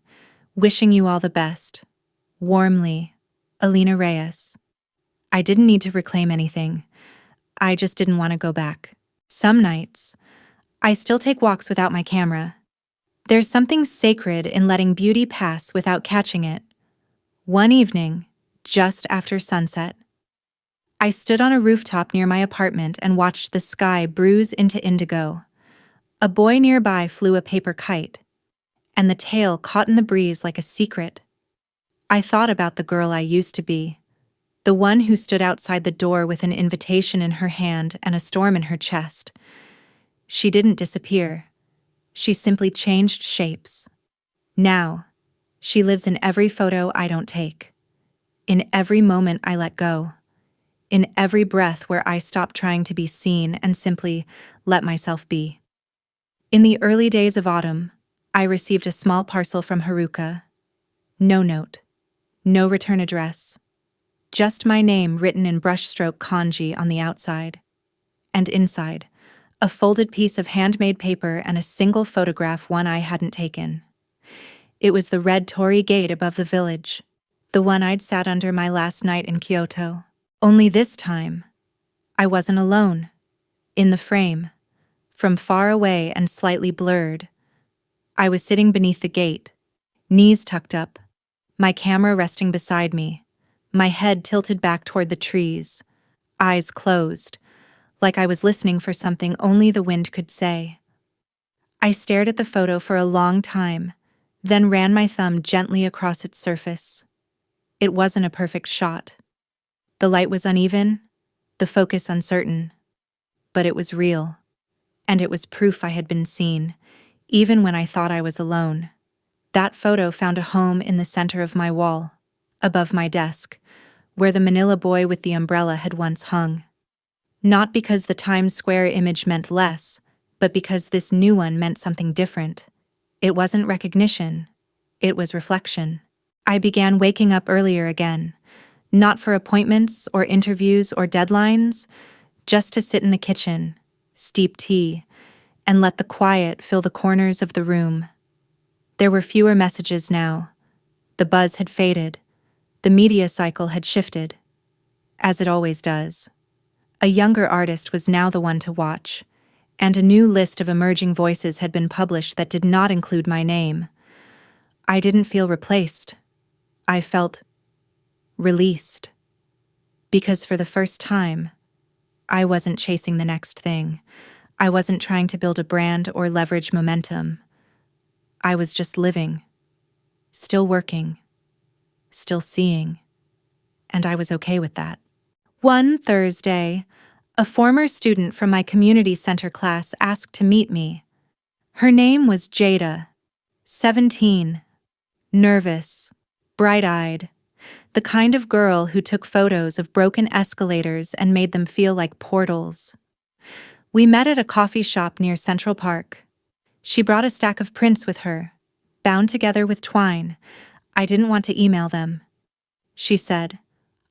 Wishing you all the best. Warmly, Alina Reyes." I didn't need to reclaim anything. I just didn't want to go back. Some nights, I still take walks without my camera. There's something sacred in letting beauty pass without catching it. One evening, just after sunset, I stood on a rooftop near my apartment and watched the sky bruise into indigo. A boy nearby flew a paper kite, and the tail caught in the breeze like a secret. I thought about the girl I used to be, the one who stood outside the door with an invitation in her hand and a storm in her chest. She didn't disappear. She simply changed shapes. Now, she lives in every photo I don't take, in every moment I let go, in every breath where I stop trying to be seen and simply let myself be. In the early days of autumn, I received a small parcel from Haruka. No note. No return address. Just my name written in brushstroke kanji on the outside. And inside, a folded piece of handmade paper and a single photograph one I hadn't taken. It was the red torii gate above the village, the one I'd sat under my last night in Kyoto. Only this time, I wasn't alone. In the frame, from far away and slightly blurred, I was sitting beneath the gate, knees tucked up, my camera resting beside me, my head tilted back toward the trees, eyes closed, like I was listening for something only the wind could say. I stared at the photo for a long time, then ran my thumb gently across its surface. It wasn't a perfect shot. The light was uneven, the focus uncertain, but it was real. And it was proof I had been seen, even when I thought I was alone. That photo found a home in the center of my wall, above my desk, where the manila boy with the umbrella had once hung. Not because the Times Square image meant less, but because this new one meant something different. It wasn't recognition, it was reflection. I began waking up earlier again, not for appointments or interviews or deadlines, just to sit in the kitchen, steep tea, and let the quiet fill the corners of the room. There were fewer messages now. The buzz had faded. The media cycle had shifted, as it always does. A younger artist was now the one to watch, and a new list of emerging voices had been published that did not include my name. I didn't feel replaced. I felt released. Because for the first time, I wasn't chasing the next thing. I wasn't trying to build a brand or leverage momentum. I was just living, still working, still seeing, and I was okay with that. One Thursday, a former student from my community center class asked to meet me. Her name was Jada, 17, nervous, bright-eyed, the kind of girl who took photos of broken escalators and made them feel like portals. We met at a coffee shop near Central Park. She brought a stack of prints with her, bound together with twine. I didn't want to email them. She said,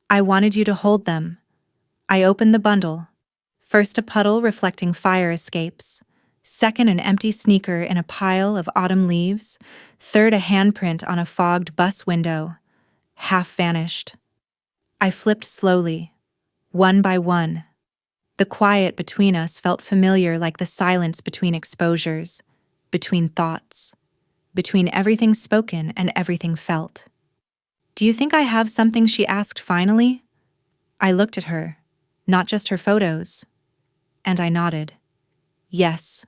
"I wanted you to hold them." I opened the bundle. First a puddle reflecting fire escapes. Second an empty sneaker in a pile of autumn leaves. Third a handprint on a fogged bus window. Half vanished. I flipped slowly, one by one. The quiet between us felt familiar, like the silence between exposures, between thoughts, between everything spoken and everything felt. "Do you think I have something?" she asked finally. I looked at her, not just her photos, and I nodded. Yes,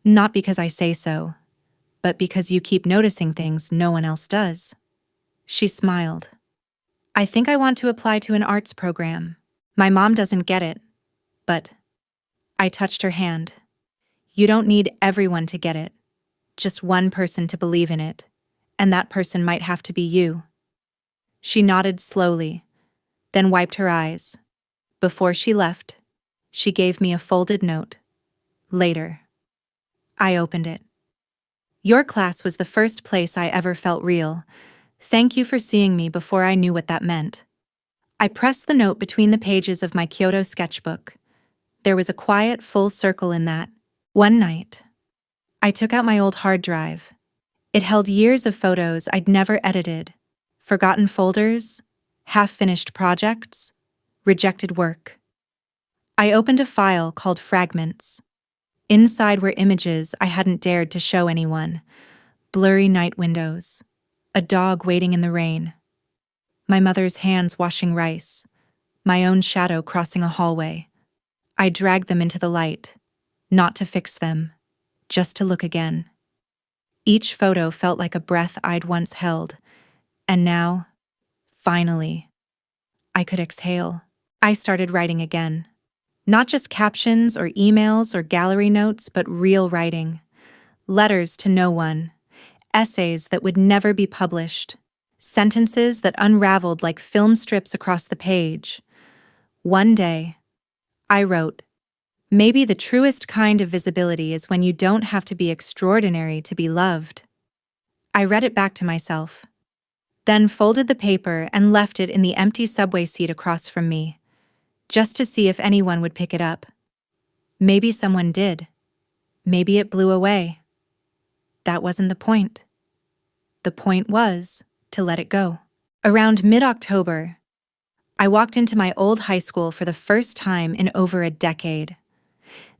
not because I say so, but because you keep noticing things no one else does. She smiled. "I think I want to apply to an arts program. My mom doesn't get it, but..." I touched her hand. "You don't need everyone to get it. Just one person to believe in it, and that person might have to be you." She nodded slowly, then wiped her eyes. Before she left, she gave me a folded note. Later. I opened it. "Your class was the first place I ever felt real. Thank you for seeing me before I knew what that meant." I pressed the note between the pages of my Kyoto sketchbook. There was a quiet, full circle in that. One night, I took out my old hard drive. It held years of photos I'd never edited, forgotten folders, half-finished projects, rejected work. I opened a file called Fragments. Inside were images I hadn't dared to show anyone. Blurry night windows, a dog waiting in the rain, my mother's hands washing rice, my own shadow crossing a hallway. I dragged them into the light, not to fix them, just to look again. Each photo felt like a breath I'd once held, and now, finally, I could exhale. I started writing again. Not just captions or emails or gallery notes, but real writing. Letters to no one. Essays that would never be published. Sentences that unraveled like film strips across the page. One day, I wrote, "Maybe the truest kind of visibility is when you don't have to be extraordinary to be loved." I read it back to myself, then folded the paper and left it in the empty subway seat across from me, just to see if anyone would pick it up. Maybe someone did. Maybe it blew away. That wasn't the point. The point was to let it go. Around mid-October, I walked into my old high school for the first time in over a decade.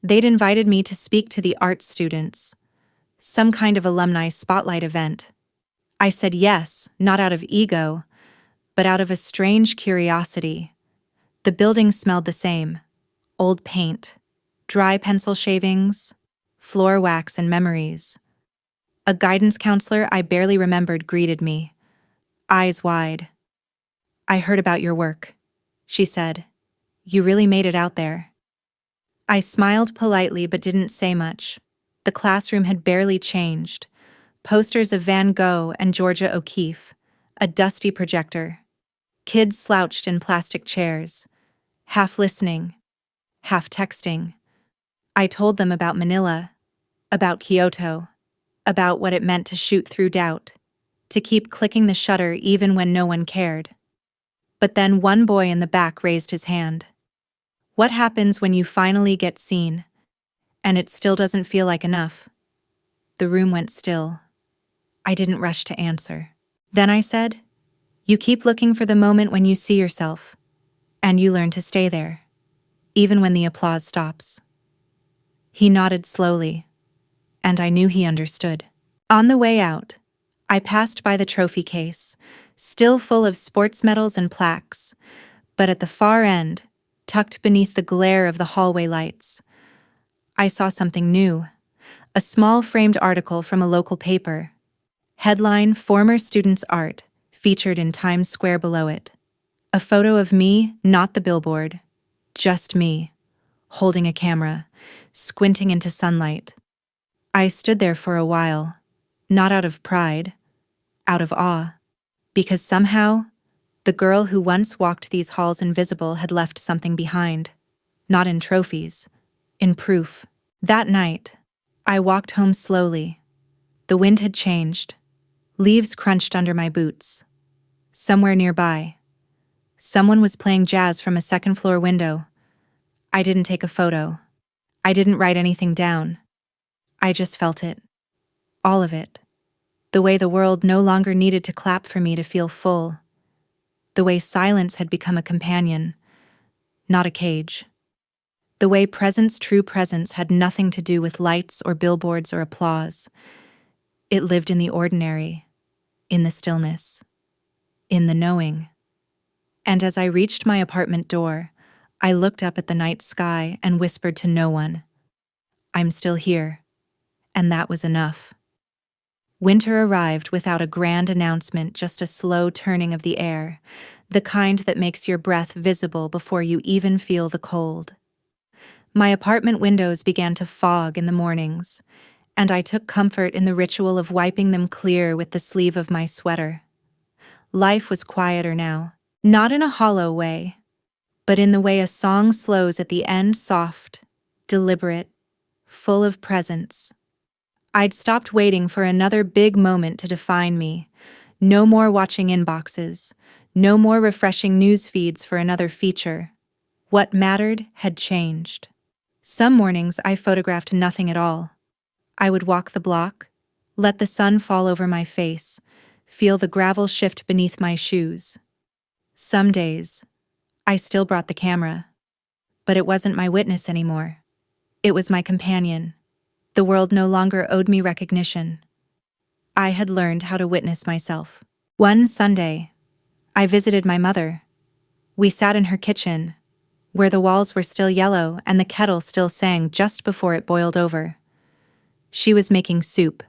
They'd invited me to speak to the art students, some kind of alumni spotlight event. I said yes, not out of ego, but out of a strange curiosity. The building smelled the same: old paint, dry pencil shavings, floor wax, and memories. A guidance counselor I barely remembered greeted me, eyes wide. "I heard about your work," she said. "You really made it out there." I smiled politely but didn't say much. The classroom had barely changed. Posters of Van Gogh and Georgia O'Keeffe, a dusty projector. Kids slouched in plastic chairs, half listening, half texting. I told them about Manila, about Kyoto, about what it meant to shoot through doubt, to keep clicking the shutter even when no one cared. But then one boy in the back raised his hand. What happens when you finally get seen, and it still doesn't feel like enough? The room went still. I didn't rush to answer. Then I said, "You keep looking for the moment when you see yourself, and you learn to stay there, even when the applause stops." He nodded slowly, and I knew he understood. On the way out, I passed by the trophy case, still full of sports medals and plaques, but at the far end, tucked beneath the glare of the hallway lights, I saw something new: a small framed article from a local paper. Headline: "Former Student's Art," featured in Times Square below it. A photo of me, not the billboard, just me, holding a camera, squinting into sunlight. I stood there for a while, not out of pride, out of awe, because somehow, the girl who once walked these halls invisible had left something behind. Not in trophies, in proof. That night, I walked home slowly. The wind had changed. Leaves crunched under my boots. Somewhere nearby, someone was playing jazz from a second-floor window. I didn't take a photo. I didn't write anything down. I just felt it. All of it. The way the world no longer needed to clap for me to feel full. The way silence had become a companion, not a cage. The way presence, true presence, had nothing to do with lights or billboards or applause. It lived in the ordinary, in the stillness, in the knowing. And as I reached my apartment door, I looked up at the night sky and whispered to no one, "I'm still here," and that was enough. Winter arrived without a grand announcement, just a slow turning of the air, the kind that makes your breath visible before you even feel the cold. My apartment windows began to fog in the mornings, and I took comfort in the ritual of wiping them clear with the sleeve of my sweater. Life was quieter now, not in a hollow way, but in the way a song slows at the end, soft, deliberate, full of presence. I'd stopped waiting for another big moment to define me. No more watching inboxes, no more refreshing news feeds for another feature. What mattered had changed. Some mornings I photographed nothing at all. I would walk the block, let the sun fall over my face, feel the gravel shift beneath my shoes. Some days, I still brought the camera, but it wasn't my witness anymore. It was my companion. The world no longer owed me recognition. I had learned how to witness myself. One Sunday, I visited my mother. We sat in her kitchen, where the walls were still yellow and the kettle still sang just before it boiled over. She was making soup,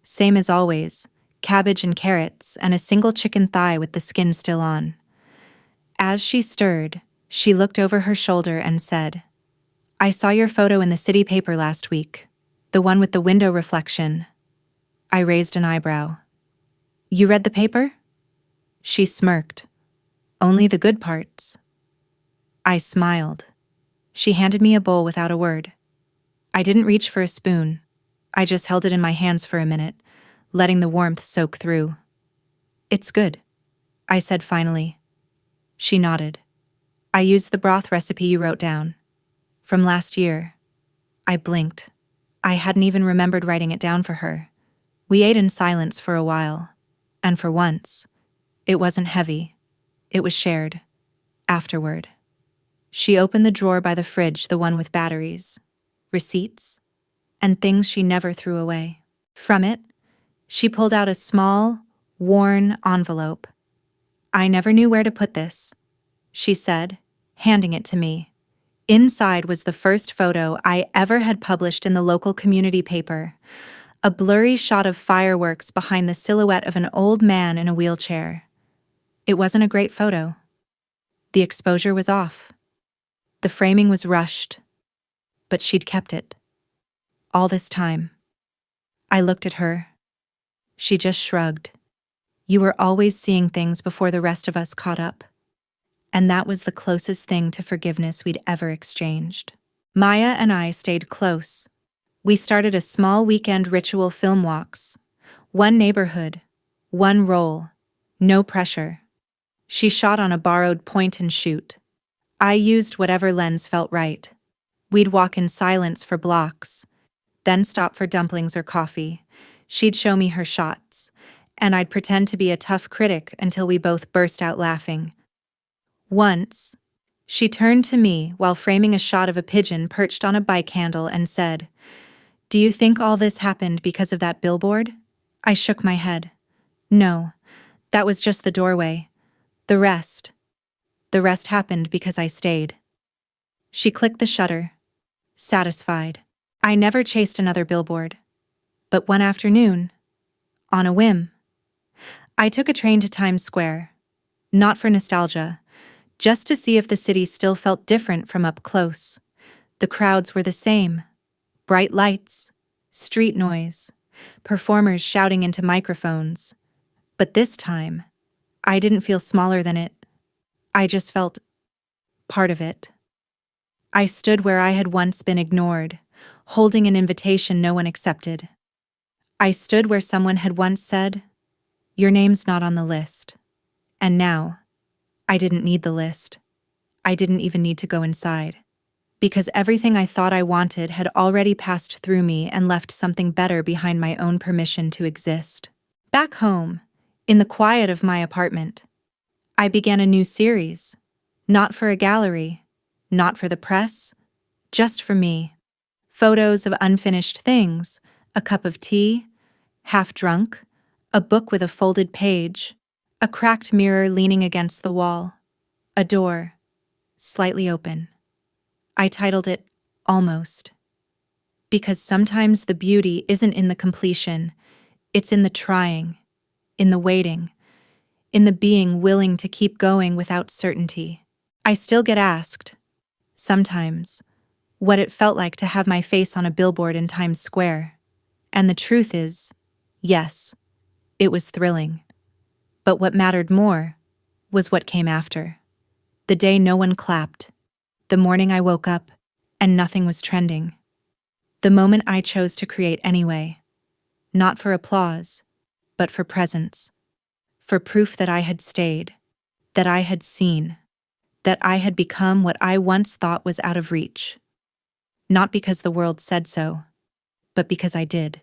same as always, cabbage and carrots and a single chicken thigh with the skin still on. As she stirred, she looked over her shoulder and said, "I saw your photo in the city paper last week, the one with the window reflection." I raised an eyebrow. "You read the paper?" She smirked. "Only the good parts." I smiled. She handed me a bowl without a word. I didn't reach for a spoon. I just held it in my hands for a minute, letting the warmth soak through. "It's good," I said finally. She nodded. "I used the broth recipe you wrote down. From last year." I blinked. I hadn't even remembered writing it down for her. We ate in silence for a while. And for once, it wasn't heavy. It was shared. Afterward. She opened the drawer by the fridge, the one with batteries, receipts, and things she never threw away. From it, she pulled out a small, worn envelope. "I never knew where to put this," she said, handing it to me. Inside was the first photo I ever had published in the local community paper, a blurry shot of fireworks behind the silhouette of an old man in a wheelchair. It wasn't a great photo. The exposure was off. The framing was rushed. But she'd kept it. All this time. I looked at her. She just shrugged. "You were always seeing things before the rest of us caught up." And that was the closest thing to forgiveness we'd ever exchanged. Maya and I stayed close. We started a small weekend ritual film walks. One neighborhood, one role, no pressure. She shot on a borrowed point and shoot. I used whatever lens felt right. We'd walk in silence for blocks, then stop for dumplings or coffee. She'd show me her shots, and I'd pretend to be a tough critic until we both burst out laughing. Once, she turned to me while framing a shot of a pigeon perched on a bike handle and said, "Do you think all this happened because of that billboard?" I shook my head. "No, that was just the doorway. The rest happened because I stayed." She clicked the shutter, satisfied. I never chased another billboard. But one afternoon, on a whim, I took a train to Times Square, not for nostalgia, just to see if the city still felt different from up close. The crowds were the same. Bright lights, street noise, performers shouting into microphones. But this time, I didn't feel smaller than it. I just felt part of it. I stood where I had once been ignored, holding an invitation no one accepted. I stood where someone had once said, "Your name's not on the list." And now, I didn't need the list. I didn't even need to go inside. Because everything I thought I wanted had already passed through me and left something better behind my own permission to exist. Back home, in the quiet of my apartment, I began a new series. Not for a gallery, not for the press, just for me. Photos of unfinished things, a cup of tea, half drunk, a book with a folded page, a cracked mirror leaning against the wall, a door, slightly open. I titled it Almost. Because sometimes the beauty isn't in the completion, it's in the trying, in the waiting, in the being willing to keep going without certainty. I still get asked, sometimes, what it felt like to have my face on a billboard in Times Square. And the truth is, yes, it was thrilling. But what mattered more was what came after. The day no one clapped. The morning I woke up and nothing was trending. The moment I chose to create anyway. Not for applause, but for presence. For proof that I had stayed, that I had seen, that I had become what I once thought was out of reach. Not because the world said so, but because I did.